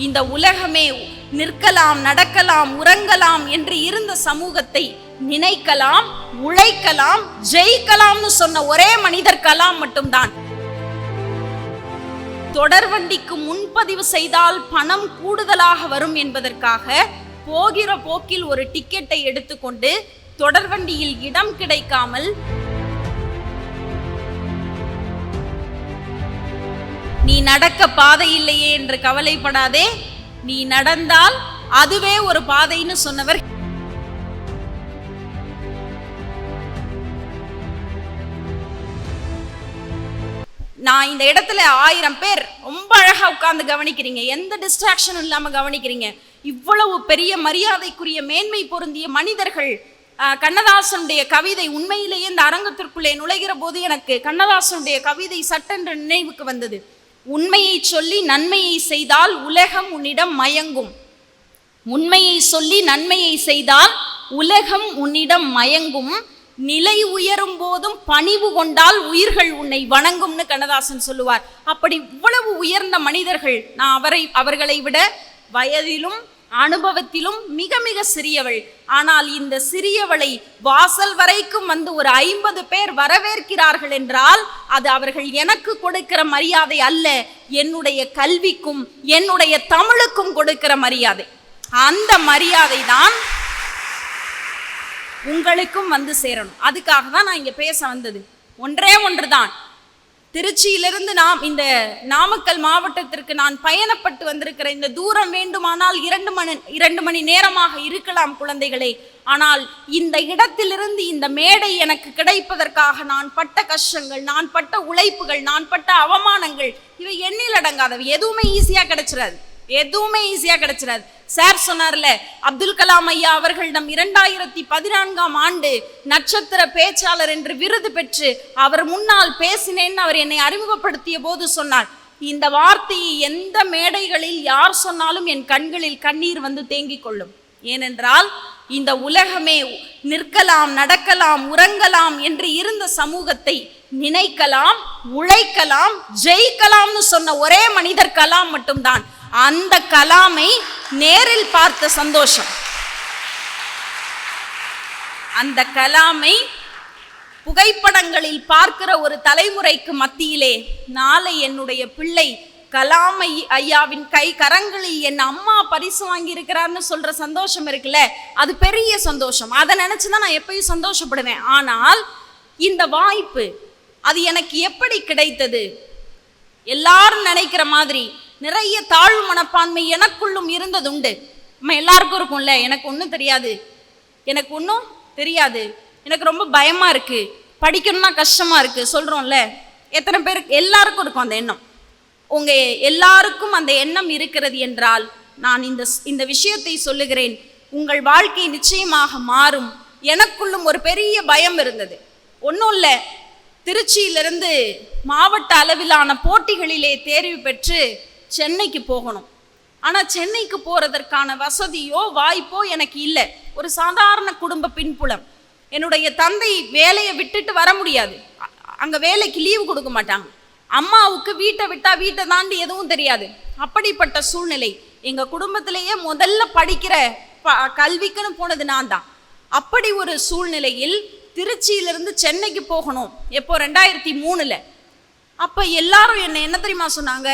இந்த உலகமே நிற்கலாம், நடக்கலாம், உறங்கலாம் என்று இருந்த சமூகத்தை நினைக்கலாம், உழைக்கலாம், ஜெயிக்கலாம்னு சொன்ன ஒரே மனிதர் கலாம் மட்டும்தான். தொடர்வண்டிக்கு முன்பதிவு செய்தால் பணம் கூடுதலாக வரும் என்பதற்காக போகிற போக்கில் ஒரு டிக்கெட்டை எடுத்துக்கொண்டு தொடர்வண்டியில் இடம் கிடைக்காமல் நீ நடக்க பாதை இல்லையே என்று கவலைப்படாதே, நீ நடந்தால் அதுவே ஒரு பாதைன்னு சொன்னவர். நான் இந்த இடத்துல 1000 பேர் ரொம்ப அழகா உட்கார்ந்து கவனிக்கிறீங்க, எந்த டிஸ்ட்ராக்ஷனும் இல்லாம கவனிக்கிறீங்க. இவ்வளவு பெரிய மரியாதைக்குரிய மேன்மை பொருந்திய மனிதர்கள். கண்ணதாசனுடைய கவிதை, உண்மையிலேயே இந்த அரங்கத்திற்குள்ளே நுழைகிற போது எனக்கு கண்ணதாசனுடைய கவிதை சட்டென்று நினைவுக்கு வந்தது. உண்மையை சொல்லி நன்மையை செய்தால் உலகம் உன்னிடம் மயங்கும். உண்மையை சொல்லி நன்மையை செய்தால் உலகம் உன்னிடம் மயங்கும். நிலை உயரும் போதும் பணிவு கொண்டால் உயிர்கள் உன்னை வணங்கும்னு கண்ணதாசன் சொல்லுவார். அப்படி இவ்வளவு உயர்ந்த மனிதர்கள். நான் அவர்களை விட வயதிலும் அனுபவத்திலும் மிக மிக சிறியவள். ஆனால் இந்த சிறியவளை வாசல் வரைக்கும் வந்து ஒரு 50 பேர் வரவேற்கிறார்கள் என்றால் அது அவர்கள் எனக்கு கொடுக்கிற மரியாதை அல்ல, என்னுடைய கல்விக்கும் என்னுடைய தமிழுக்கும் கொடுக்கிற மரியாதை. அந்த மரியாதை தான் உங்களுக்கும் வந்து சேரணும். அதுக்காக தான் நான் இங்க பேச வந்தது. ஒன்றே ஒன்றுதான். திருச்சியிலிருந்து நாம் இந்த நாமக்கல் மாவட்டத்திற்கு நான் பயணப்பட்டு வந்திருக்கிற இந்த தூரம் வேண்டுமானால் 2 மணி நேரமாக இருக்கலாம் குழந்தைகளே. ஆனால் இந்த இடத்திலிருந்து இந்த மேடை எனக்கு கிடைப்பதற்காக நான் பட்ட கஷ்டங்கள், நான் பட்ட உழைப்புகள், நான் பட்ட அவமானங்கள், இவை எண்ணில் அடங்காதவை. எதுவுமே ஈஸியா கிடைச்சிடாது, எதுவுமே ஈஸியா கிடைச்சிடாது. சார் சொன்னார்ல, அப்துல் கலாம் ஐயா அவர்களிடம் 2014ஆம் ஆண்டு நட்சத்திர பேச்சாளர் என்று விருது பெற்று அவர் முன்னால் பேசினேன்னு அவர் என்னை அறிமுகப்படுத்திய போது சொன்னார், இந்த வார்த்தையை எந்த மேடைகளில் யார் சொன்னாலும் என் கண்களில் கண்ணீர் வந்து தேங்கிக் கொள்ளும். ஏனென்றால் இந்த உலகமே நிற்கலாம், நடக்கலாம், உறங்கலாம் என்று இருந்த சமூகத்தை நினைக்கலாம், உழைக்கலாம், ஜெயிக்கலாம்னு சொன்ன ஒரே மனிதர் கலாம் மட்டும்தான். அந்த கலாமை நேரில் பார்த்த சந்தோஷம், அந்த கலாமை புகைப்படங்களில் பார்க்கிற ஒரு தலைமுறைக்கு மத்தியிலே நாளை என்னுடைய பிள்ளை கலாம் ஐயாவின் கரங்களில் என் அம்மா பரிசு வாங்கி இருக்கிறார்னு சொல்ற சந்தோஷம் இருக்குல்ல, அது பெரிய சந்தோஷம். அதை நினைச்சுதான் நான் எப்பயும் சந்தோஷப்படுவேன். ஆனால் இந்த வாய்ப்பு அது எனக்கு எப்படி கிடைத்தது? எல்லாரும் நினைக்கிற மாதிரி நிறைய தாழ்வு மனப்பான்மை எனக்குள்ளும் இருந்ததுண்டு. நம்ம எல்லாருக்கும் இருக்கும்ல, எனக்கு ஒன்றும் தெரியாது, எனக்கு ஒன்றும் தெரியாது, எனக்கு ரொம்ப பயமா இருக்கு, படிக்கணும்னா கஷ்டமா இருக்கு சொல்றோம்ல. எத்தனை பேருக்கு எல்லாருக்கும் இருக்கும் அந்த எண்ணம். உங்க எல்லாருக்கும் அந்த எண்ணம் இருக்கிறது என்றால் நான் இந்த விஷயத்தை சொல்லுகிறேன், உங்கள் வாழ்க்கை நிச்சயமாக மாறும். எனக்குள்ளும் ஒரு பெரிய பயம் இருந்தது. ஒன்றும் இல்லை, திருச்சியிலிருந்து மாவட்ட அளவிலான போட்டிகளிலே தேர்வு பெற்று சென்னைக்கு போகணும். ஆனால் சென்னைக்கு போகிறதற்கான வசதியோ வாய்ப்போ எனக்கு இல்லை. ஒரு சாதாரண குடும்ப பின்புலம். என்னுடைய தந்தை வேலையை விட்டுட்டு வர முடியாது, அங்கே வேலைக்கு லீவு கொடுக்க மாட்டாங்க. அம்மாவுக்கு வீட்டை விட்டா வீட்டை தாண்டி எதுவும் தெரியாது. அப்படிப்பட்ட சூழ்நிலை. எங்கள் குடும்பத்திலேயே முதல்ல படிக்கிற கல்விக்குன்னு போனது நான் தான். அப்படி ஒரு சூழ்நிலையில் திருச்சியிலிருந்து சென்னைக்கு போகணும். எப்போ? 2003. அப்போ எல்லாரும் என்ன தெரியுமா சொன்னாங்க?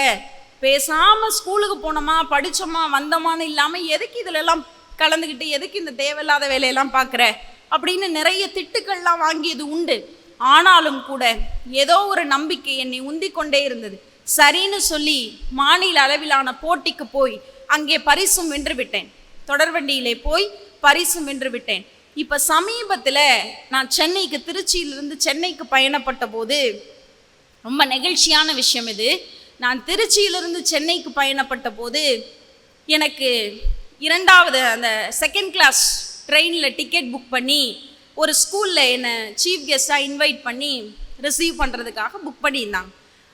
பேசாம ஸ்கூலுக்கு போனோமா, படிச்சோமா, வந்தோமான்னு இல்லாமல் எதுக்கு இதுல எல்லாம் கலந்துக்கிட்டு, எதுக்கு இந்த தேவையில்லாத வேலையெல்லாம் பார்க்குற அப்படின்னு நிறைய திட்டுக்கள்லாம் வாங்கியது உண்டு. ஆனாலும் கூட ஏதோ ஒரு நம்பிக்கை என்னை உந்தி கொண்டே இருந்தது. சரின்னு சொல்லி மாநில அளவிலான போட்டிக்கு போய் அங்கே பரிசும் வென்று விட்டேன். தொடர்வண்டியிலே போய் பரிசும் வென்று விட்டேன். இப்போ சமீபத்தில் நான் திருச்சியிலிருந்து சென்னைக்கு பயணப்பட்ட போது ரொம்ப நெகிழ்ச்சியான விஷயம் இது. நான் திருச்சியிலிருந்து சென்னைக்கு பயணப்பட்ட போது எனக்கு 2வது அந்த 2nd கிளாஸ் ட்ரெயினில் டிக்கெட் புக் பண்ணி ஒரு ஸ்கூலில் என்னை சீஃப் கெஸ்டாக இன்வைட் பண்ணி ரிசீவ் பண்ணுறதுக்காக புக் பண்ணியிருந்தாங்க.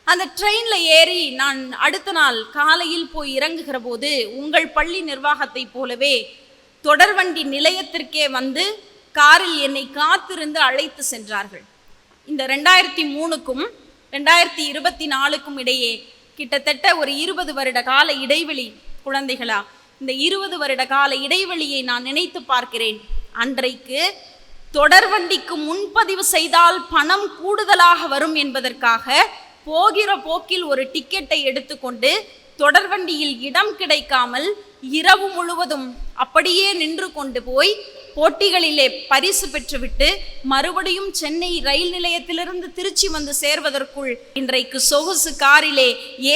அந்த ட்ரெயினில் ஏறி நான் அடுத்த நாள் காலையில் போய் இறங்குகிற போது உங்கள் பள்ளி நிர்வாகத்தை போலவே தொடர்வண்டி நிலையத்திற்கே வந்து காரில் என்னை காத்திருந்து அழைத்து சென்றார்கள். இந்த 2003க்கும் 2024க்கும் இடையே கிட்டத்தட்ட ஒரு 20 வருட கால இடைவெளி குழந்தைகளா, இந்த 20 வருட கால இடைவெளியை நான் நினைத்து பார்க்கிறேன். அன்றைக்கு தொடர்வண்டிக்கு முன்பதிவு செய்தால் பணம் கூடுதலாக வரும் என்பதற்காக போகிற போக்கில் ஒரு டிக்கெட்டை எடுத்துக்கொண்டு தொடர்வண்டியில் இடம் கிடைக்காமல் இரவு முழுவதும் அப்படியே நின்று கொண்டு போய் போட்டிகளிலே பரிசு பெற்றுவிட்டு மறுபடியும் சென்னை ரயில் நிலையத்திலிருந்து திருச்சி வந்து சேர்வதற்குள் இன்றைக்கு சொகுசு காரிலே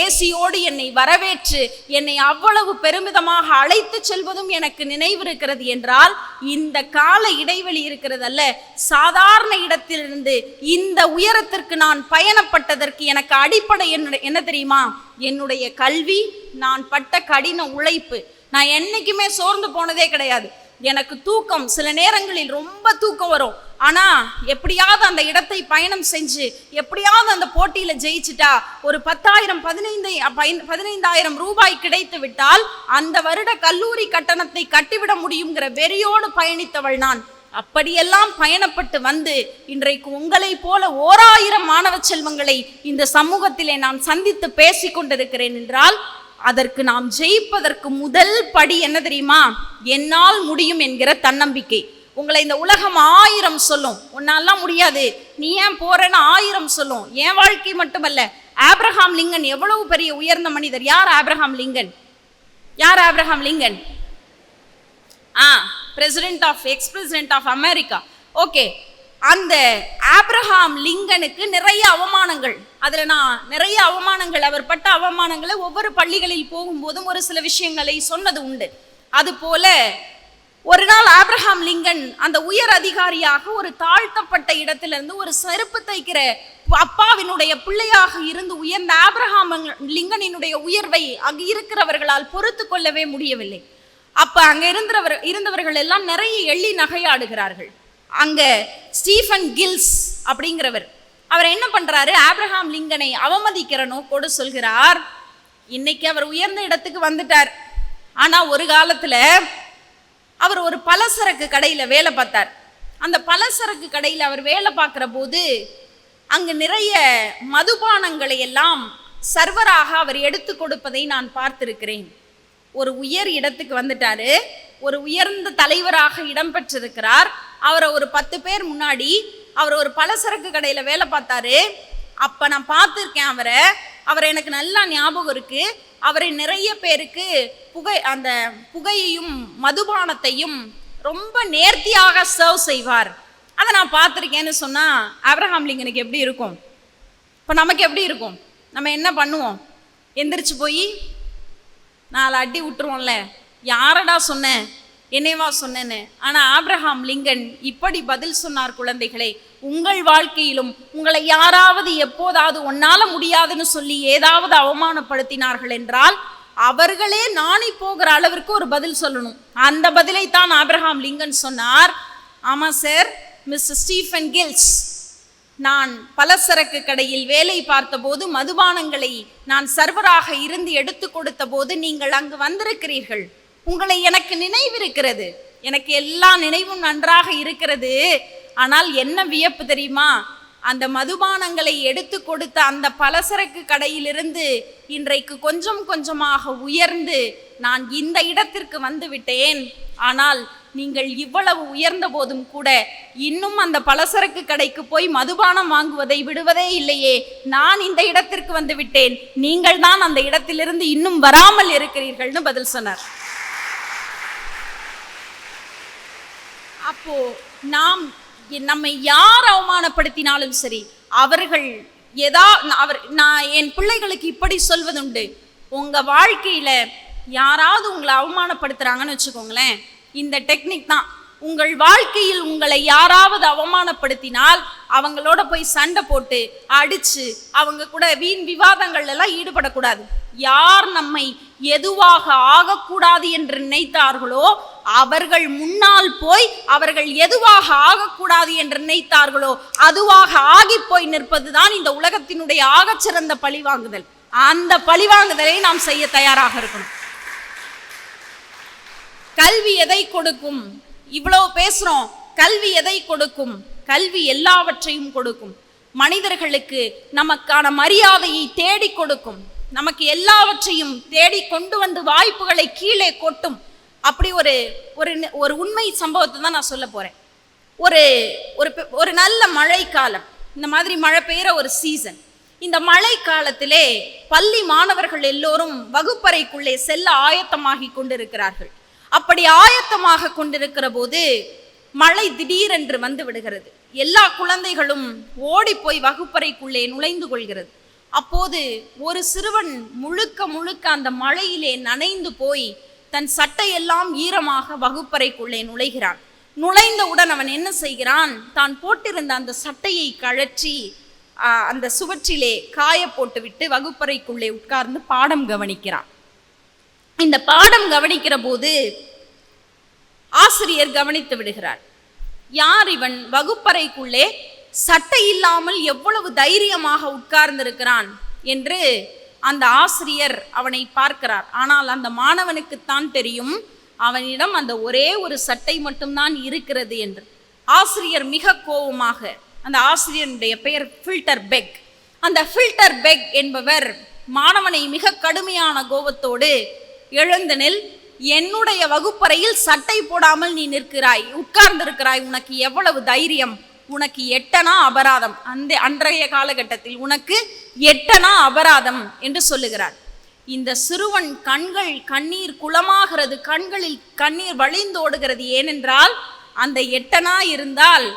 ஏசியோடு என்னை வரவேற்று என்னை அவ்வளவு பெருமிதமாக அழைத்து செல்வதும் எனக்கு நினைவிருக்கிறது என்றால், இந்த கால இடைவெளி இருக்கிறது அல்ல, சாதாரண இடத்திலிருந்து இந்த உயரத்திற்கு நான் பயணப்பட்டதற்கு எனக்கு அடிப்படை என்ன தெரியுமா? என்னுடைய கல்வி, நான் பட்ட கடின உழைப்பு. நான் என்னைக்குமே சோர்ந்து போனதே கிடையாது. எனக்கு தூக்கம் சில நேரங்களில் ரொம்ப தூக்கம் வரும். ஆனா எப்படியாவது அந்த இடத்தை பயணம் செஞ்சு எப்படியாவது அந்த போட்டியில ஜெயிச்சுட்டா ஒரு 15,000 ரூபாய் கிடைத்து விட்டால் அந்த வருட கல்லூரி கட்டணத்தை கட்டிவிட முடியுங்கிற வெறியோடு பயணித்தவள் நான். அப்படியெல்லாம் பயணப்பட்டு வந்து இன்றைக்கு உங்களை போல 1000 மாணவ செல்வங்களை இந்த சமூகத்திலே நான் சந்தித்து பேசிக் கொண்டிருக்கிறேன் என்றால், அதற்கு நாம் ஜெயிப்பதற்கு முதல் படி என்ன தெரியுமா? என்னால் முடியும் என்கிற தன்னம்பிக்கை. உங்களை இந்த உலகம் 1000 சொல்லும், உன்னாலாம் முடியாது, நீ ஏன் போறேன்னு 1000 சொல்லும். என் வாழ்க்கை மட்டுமல்ல, ஆப்ரஹாம் லிங்கன் எவ்வளவு பெரிய உயர்ந்த மனிதர். யார் ஆப்ரஹாம் லிங்கன்? யார் Abraham Lincoln? Ex president of America. Okay, அந்த ஆப்ரஹாம் லிங்கனுக்கு நிறைய அவமானங்கள், அதில் நான் நிறைய அவமானங்கள், அவர் பட்ட அவமானங்களை ஒவ்வொரு பள்ளிகளில் போகும்போதும் ஒரு சில விஷயங்களை சொன்னது உண்டு. அதுபோல ஒரு நாள் ஆப்ரஹாம் லிங்கன் அந்த உயர் அதிகாரியாக ஒரு தாழ்த்தப்பட்ட இடத்திலிருந்து ஒரு செருப்பு தைக்கிற அப்பாவினுடைய பிள்ளையாக இருந்து உயர்ந்த ஆப்ரஹாம் லிங்கனினுடைய உயர்வை அங்கு இருக்கிறவர்களால் பொறுத்து கொள்ளவே முடியவில்லை. அப்ப அங்க இருந்தவர்கள் எல்லாம் நிறைய எள்ளி நகையாடுகிறார்கள். அங்க ஸ்டீஃபன் கில்ஸ் அப்படிங்கிறவர், அவர் என்ன பண்றாரு? ஆப்ரஹாம் லிங்கனை அவமதிக்கிற நோக்கோடு சொல்கிறார், இன்னைக்கு அவர் உயர்ந்த இடத்துக்கு வந்துட்டார், ஆனா ஒரு காலத்துல அவர் ஒரு பலசரக்கு கடையில வேலை பார்த்தார். அந்த பலசரக்கு கடையில அவர் வேலை பார்க்கிற போது அங்கு நிறைய மதுபானங்களை எல்லாம் சர்வராக அவர் எடுத்து கொடுப்பதை நான் பார்த்திருக்கிறேன். ஒரு உயர் இடத்துக்கு வந்துட்டாரு, ஒரு உயர்ந்த தலைவராக இடம் பெற்றிருக்கிறார். அவரை ஒரு 10 பேர் முன்னாடி அவர் ஒரு பலசரக்கு கடையில் வேலை பார்த்தாரு. அப்போ நான் பார்த்துருக்கேன் அவரை எனக்கு நல்லா ஞாபகம் இருக்கு. அவரை நிறைய பேருக்கு அந்த புகையையும் மதுபானத்தையும் ரொம்ப நேர்த்தியாக சர்வ் செய்வார். அதை நான் பார்த்துருக்கேன்னு சொன்னால் ஆப்ரஹாம் லிங்கனுக்கு எப்படி இருக்கும்? இப்போ நமக்கு எப்படி இருக்கும்? நம்ம என்ன பண்ணுவோம்? எந்திரிச்சு போய் 4 அடி விட்டுருவோம்ல, யாரடா சொன்னேன், என்னைவா சொன்னேன்னு. ஆனால் ஆப்ரஹாம் லிங்கன் இப்படி பதில் சொன்னார், குழந்தைகளே, உங்கள் வாழ்க்கையிலும் உங்களை யாராவது எப்போதாவது உன்னால முடியாதுன்னு சொல்லி ஏதாவது அவமானப்படுத்தினார்கள் என்றால் அவர்களே நாணி போகிற அளவிற்கு ஒரு பதில் சொல்லணும். அந்த பதிலை தான் ஆப்ரஹாம் லிங்கன் சொன்னார். ஆமாம் சார், மிஸ்டர் ஸ்டீஃபன் கில்ஸ், நான் பலசரக்கு கடையில் வேலை பார்த்தபோது மதுபானங்களை நான் சர்வராக இருந்து எடுத்து கொடுத்த போது நீங்கள் அங்கு வந்திருக்கிறீர்கள். உங்களை எனக்கு நினைவிருக்கிறது, எனக்கு எல்லா நினைவும் நன்றாக இருக்கிறது. ஆனால் என்ன வியப்பு தெரியுமா? அந்த மதுபானங்களை எடுத்து கொடுத்த அந்த பலசரக்கு கடையிலிருந்து இன்றைக்கு கொஞ்சம் கொஞ்சமாக உயர்ந்து நான் இந்த இடத்திற்கு வந்து விட்டேன். ஆனால் நீங்கள் இவ்வளவு உயர்ந்த போதும் கூட இன்னும் அந்த பலசரக்கு கடைக்கு போய் மதுபானம் வாங்குவதை விடுவதே இல்லையே. நான் இந்த இடத்திற்கு வந்து விட்டேன், நீங்கள் தான் அந்த இடத்திலிருந்து இன்னும் வராமல் இருக்கிறீர்கள்னு பதில் சொன்னார். அப்போ நம்மை யார் அவமானப்படுத்தினாலும் சரி, அவர்கள் நான் என் பிள்ளைகளுக்கு இப்படி சொல்வதுண்டு, உங்க வாழ்க்கையில யாராவது உங்களை அவமானப்படுத்துறாங்கன்னு வச்சுக்கோங்களேன், இந்த டெக்னிக் தான். உங்கள் வாழ்க்கையில் உங்களை யாராவது அவமானப்படுத்தினால் அவங்களோட போய் சண்டை போட்டு அடிச்சு அவங்க கூட வீண் விவாதங்கள் எல்லாம் ஈடுபடக்கூடாது. யார் நம்மை எதுவாக ஆகக்கூடாது என்று நினைத்தார்களோ அவர்கள் முன்னால் போய் அவர்கள் எதுவாக ஆகக்கூடாது என்று நினைத்தார்களோ அதுவாக ஆகி போய் நிற்பதுதான் இந்த உலகத்தினுடைய ஆகச்சிறந்த பழிவாங்குதல். அந்த பழிவாங்குதலை நாம் செய்ய தயாராக இருக்கணும். கல்வி எதை கொடுக்கும்? இவ்வளவு பேசுறோம், கல்வி எதை கொடுக்கும்? கல்வி எல்லாவற்றையும் கொடுக்கும். மனிதர்களுக்கு நமக்கான மரியாதையை தேடி கொடுக்கும். நமக்கு எல்லாவற்றையும் தேடி கொண்டு வந்து வாய்ப்புகளை கீழே கொட்டும். அப்படி ஒரு ஒரு உண்மை சம்பவத்தை தான் நான் சொல்ல போறேன். ஒரு ஒரு நல்ல மழை காலம், இந்த மாதிரி மழை பெய்கிற ஒரு சீசன். இந்த மழை காலத்திலே பள்ளி மாணவர்கள் எல்லோரும் வகுப்பறைக்குள்ளே செல்ல ஆயத்தமாகி கொண்டிருக்கிறார்கள். அப்படி ஆயத்தமாக கொண்டிருக்கிற போது மழை திடீரென்று வந்து விடுகிறது. எல்லா குழந்தைகளும் ஓடி போய் வகுப்பறைக்குள்ளே நுழைந்து கொள்கிறது. அப்போது ஒரு சிறுவன் முழுக்க முழுக்க அந்த மழையிலே நனைந்து போய் தன் சட்டையெல்லாம் ஈரமாக வகுப்பறைக்குள்ளே நுழைகிறான். நுழைந்தவுடன் அவன் என்ன செய்கிறான், தான் போட்டிருந்த அந்த சட்டையை கழற்றி அந்த சுவற்றிலே காய போட்டுவிட்டு வகுப்பறைக்குள்ளே உட்கார்ந்து பாடம் கவனிக்கிறான். இந்த பாடம் கவனிக்கிற போது ஆசிரியர் கவனித்து விடுகிறார். யார் இவன் வகுப்பறைக்குள்ளே சட்டை இல்லாமல் எவ்வளவு தைரியமாக உட்கார்ந்திருக்கிறான் என்று அந்த ஆசிரியர் அவனை பார்க்கிறார். ஆனால் அந்த மாணவனுக்குத்தான் தெரியும் அவனிடம் அந்த ஒரே ஒரு சட்டை மட்டும்தான் இருக்கிறது என்று. ஆசிரியர் மிக கோபமாக, அந்த ஆசிரியருடைய பெயர் ஃபில்டர் பெக், அந்த ஃபில்டர் பெக் என்பவர் மாணவனை மிக கடுமையான கோபத்தோடு, எழுந்து நில், என்னுடைய வகுப்பறையில் சட்டை போடாமல் நீ நிற்கிறாய், உட்கார்ந்திருக்கிறாய், உனக்கு எவ்வளவு தைரியம், உனக்கு 8 அணா அபராதம், அன்றைய காலகட்டத்தில் உனக்கு 8 அணா அபராதம் என்று சொல்லுகிறார். இந்த சிறுவன் கண்கள் கண்ணீர் குளமாகிறது, கண்களில் கண்ணீர் வழிந்தோடுகிறது. ஏனென்றால் அந்த 8 அணா இருந்தால்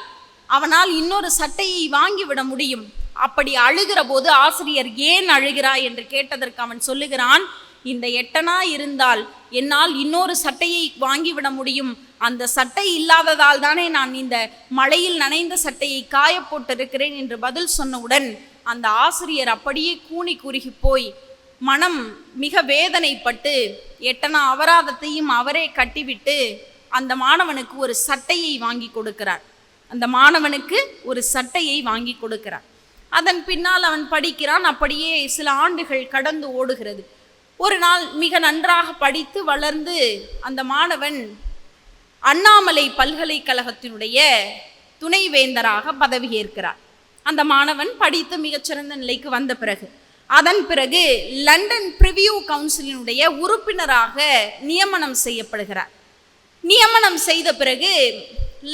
அவனால் இன்னொரு சட்டையை வாங்கிவிட முடியும். அப்படி அழுகிற போது ஆசிரியர் ஏன் அழுகிறாய் என்று கேட்டதற்கு அவன் சொல்லுகிறான், இந்த 8 அணா இருந்தால் என்னால் இன்னொரு சட்டையை வாங்கிவிட முடியும், அந்த சட்டை இல்லாததால் தானே நான் இந்த மழையில் நனைந்த சட்டையை காய போட்டிருக்கிறேன் என்று பதில் சொன்னவுடன் அந்த ஆசிரியர் அப்படியே கூனி குறுகி போய் மனம் மிக வேதனைப்பட்டு 8 அணா அபராதத்தையும் அவரே கட்டிவிட்டு அந்த மாணவனுக்கு ஒரு சட்டையை வாங்கி கொடுக்கிறார். அந்த மாணவனுக்கு ஒரு சட்டையை வாங்கி கொடுக்கிறார். அதன் பின்னால் அவன் படிக்கிறான். அப்படியே சில ஆண்டுகள் கடந்து ஓடுகிறது. ஒரு நாள் மிக நன்றாக படித்து வளர்ந்து அந்த மாணவன் அண்ணாமலை பல்கலைக்கழகத்தினுடைய துணைவேந்தராக பதவியேற்கிறார். அந்த மாணவன் படித்து மிகச்சிறந்த நிலைக்கு வந்த பிறகு அதன் பிறகு லண்டன் பிரிவியூ கவுன்சிலினுடைய உறுப்பினராக நியமனம் செய்யப்படுகிறார். நியமனம் செய்த பிறகு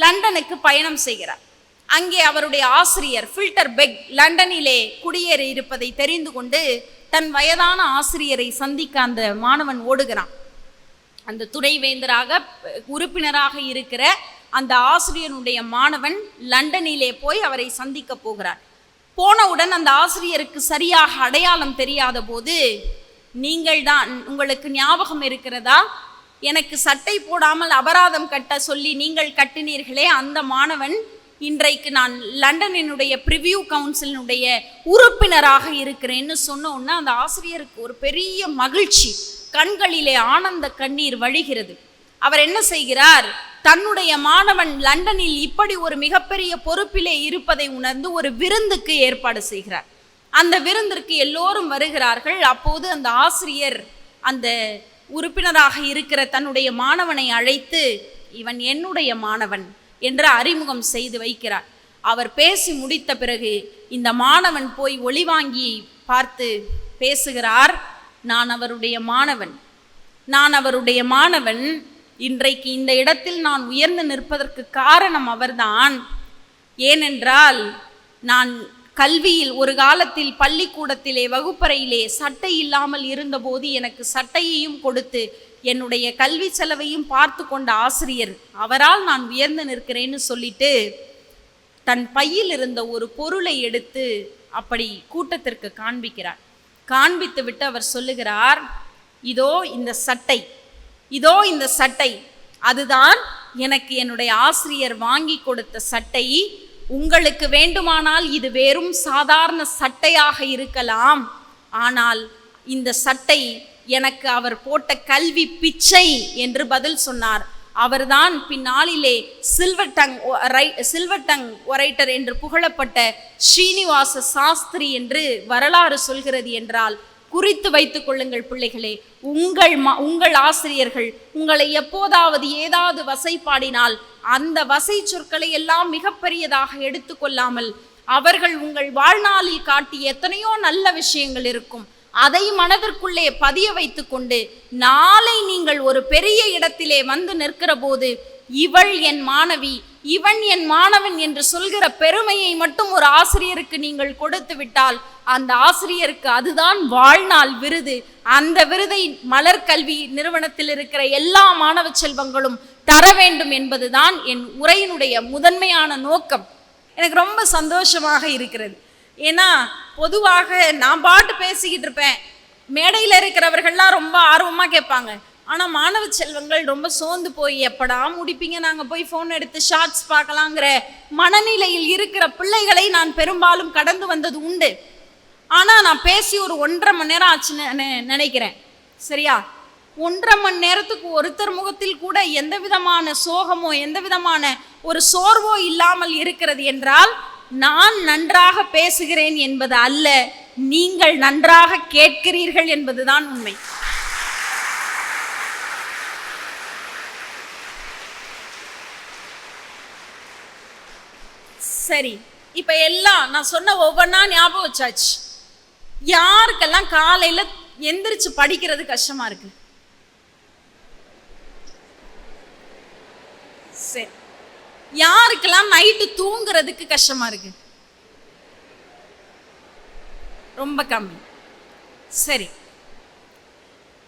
லண்டனுக்கு பயணம் செய்கிறார். அங்கே அவருடைய ஆசிரியர் ஃபில்டர் பெக் லண்டனிலே குடியேறி இருப்பதை தெரிந்து கொண்டு தன் வயதான ஆசிரியரை சந்திக்க அந்த மாணவன் ஓடுகிறான். அந்த துணைவேந்தராக உறுப்பினராக இருக்கிற அந்த ஆசிரியனுடைய மாணவன் லண்டனிலே போய் அவரை சந்திக்க போகிறார். போனவுடன் அந்த ஆசிரியருக்கு சரியாக அடையாளம் தெரியாத போது, நீங்கள் தான், உங்களுக்கு ஞாபகம் இருக்கிறதா, எனக்கு சட்டை போடாமல் அபராதம் கட்ட சொல்லி நீங்கள் கட்டினீர்களே, அந்த மாணவன் இன்றைக்கு நான் லண்டனினுடைய பிரிவியூ கவுன்சிலினுடைய உறுப்பினராக இருக்கிறேன்னு சொன்ன உடனே அந்த ஆசிரியருக்கு ஒரு பெரிய மகிழ்ச்சி, கண்களிலே ஆனந்த கண்ணீர் வழிகிறது. அவர் என்ன செய்கிறார், தன்னுடைய மாணவன் லண்டனில் இப்படி ஒரு மிகப்பெரிய பொறுப்பிலே இருப்பதை உணர்ந்து ஒரு விருந்துக்கு ஏற்பாடு செய்கிறார். அந்த விருந்திற்கு எல்லோரும் வருகிறார்கள். அப்போது அந்த ஆசிரியர் அந்த உறுப்பினராக இருக்கிற தன்னுடைய மாணவனை அழைத்து, இவன் என்னுடைய மாணவன் என்று அறிமுகம் செய்து வைக்கிறார். அவர் பேசி முடித்த பிறகு இந்த மாணவன் போய் ஒளிவாங்கி பார்த்து பேசுகிறார், நான் அவருடைய மாணவன், இன்றைக்கு இந்த இடத்தில் நான் உயர்ந்து நிற்பதற்கு காரணம் அவர்தான். ஏனென்றால் நான் கல்வியில் ஒரு காலத்தில் பள்ளிக்கூடத்திலே வகுப்பறையிலே சட்டை இல்லாமல் இருந்தபோது எனக்கு சட்டையையும் கொடுத்து என்னுடைய கல்வி செலவையும் பார்த்து கொண்ட ஆசிரியர், அவரால் நான் உயர்ந்து நிற்கிறேன்னு சொல்லிட்டு தன் பையில் இருந்த ஒரு பொருளை எடுத்து அப்படி கூட்டத்திற்கு காண்பிக்கிறார். காண்பித்து விட்டு அவர் சொல்லுகிறார், இதோ இந்த சட்டை, அதுதான் எனக்கு என்னுடைய ஆசிரியர் வாங்கி கொடுத்த சட்டை. உங்களுக்கு வேண்டுமானால் இது வெறும் சாதாரண சட்டையாக இருக்கலாம், ஆனால் இந்த சட்டை எனக்கு அவர் போட்ட கல்வி பிச்சை என்று பதில் சொன்னார். அவர்தான் பின்னாளிலே சில்வர் டங் ஒரைட்டர் என்று புகழப்பட்ட ஸ்ரீனிவாச சாஸ்திரி என்று வரலாறு சொல்கிறது என்றால் குறித்து வைத்துக் கொள்ளுங்கள் பிள்ளைகளே. உங்கள் ஆசிரியர்கள் உங்களை எப்போதாவது ஏதாவது வசைப்பாடினால் அந்த வசை சொற்களை எல்லாம் மிகப்பெரியதாக எடுத்துக்கொள்ளாமல் அவர்கள் உங்கள் வாழ்நாளில் காட்டிய எத்தனையோ நல்ல விஷயங்கள் இருக்கும், அதை மனதிற்குள்ளே பதிய வைத்து கொண்டு நாளை நீங்கள் ஒரு பெரிய இடத்திலே வந்து நிற்கிற போது இவள் என் மாணவி, இவன் என் மாணவன் என்று சொல்கிற பெருமையை மட்டும் ஒரு ஆசிரியருக்கு நீங்கள் கொடுத்து விட்டால் அந்த ஆசிரியருக்கு அதுதான் வாழ்நாள் விருது. அந்த விருதை மலர் கல்வி நிறுவனத்தில் இருக்கிற எல்லா மாணவ செல்வங்களும் தர வேண்டும் என்பதுதான் என் உரையினுடைய முதன்மையான நோக்கம். எனக்கு ரொம்ப சந்தோஷமாக இருக்கிறது. ஏன்னா பொதுவாக நான் பாட்டு பேசிக்கிட்டு இருப்பேன், மேடையில் இருக்கிறவர்கள்லாம் ரொம்ப ஆர்வமாக கேட்பாங்க. ஆனால் மாணவ செல்வங்கள் ரொம்ப சோர்ந்து போய் எப்படா முடிப்பீங்க, நாங்கள் போய் ஃபோன் எடுத்து ஷார்ட்ஸ் பார்க்கலாங்கிற மனநிலையில் இருக்கிற பிள்ளைகளை நான் பெரும்பாலும் கடந்து வந்தது உண்டு. ஆனால் நான் பேசி ஒரு 1.5 மணி நேரம் ஆச்சுன்னு நினைக்கிறேன். சரியா? 1.5 மணி நேரத்துக்கு ஒருத்தர் முகத்தில் கூட எந்த விதமான சோகமோ எந்த விதமான ஒரு சோர்வோ இல்லாமல் இருக்கிறது என்றால் நான் நன்றாக பேசுகிறேன் என்பது அல்ல, நீங்கள் நன்றாக கேட்கிறீர்கள் என்பதுதான் உண்மை. சரி, இப்ப எல்லாம் நான் சொன்ன ஒவ்வொன்றா ஞாபகம் வச்சாச்சு. யாருக்கெல்லாம் காலையில எந்திரிச்சு படிக்கிறது கஷ்டமா இருக்கு? சரி, யாருக்கெல்லாம் நைட்டு தூங்குறதுக்கு கஷ்டமா இருக்கு? ரொம்ப கம்மி. சரி,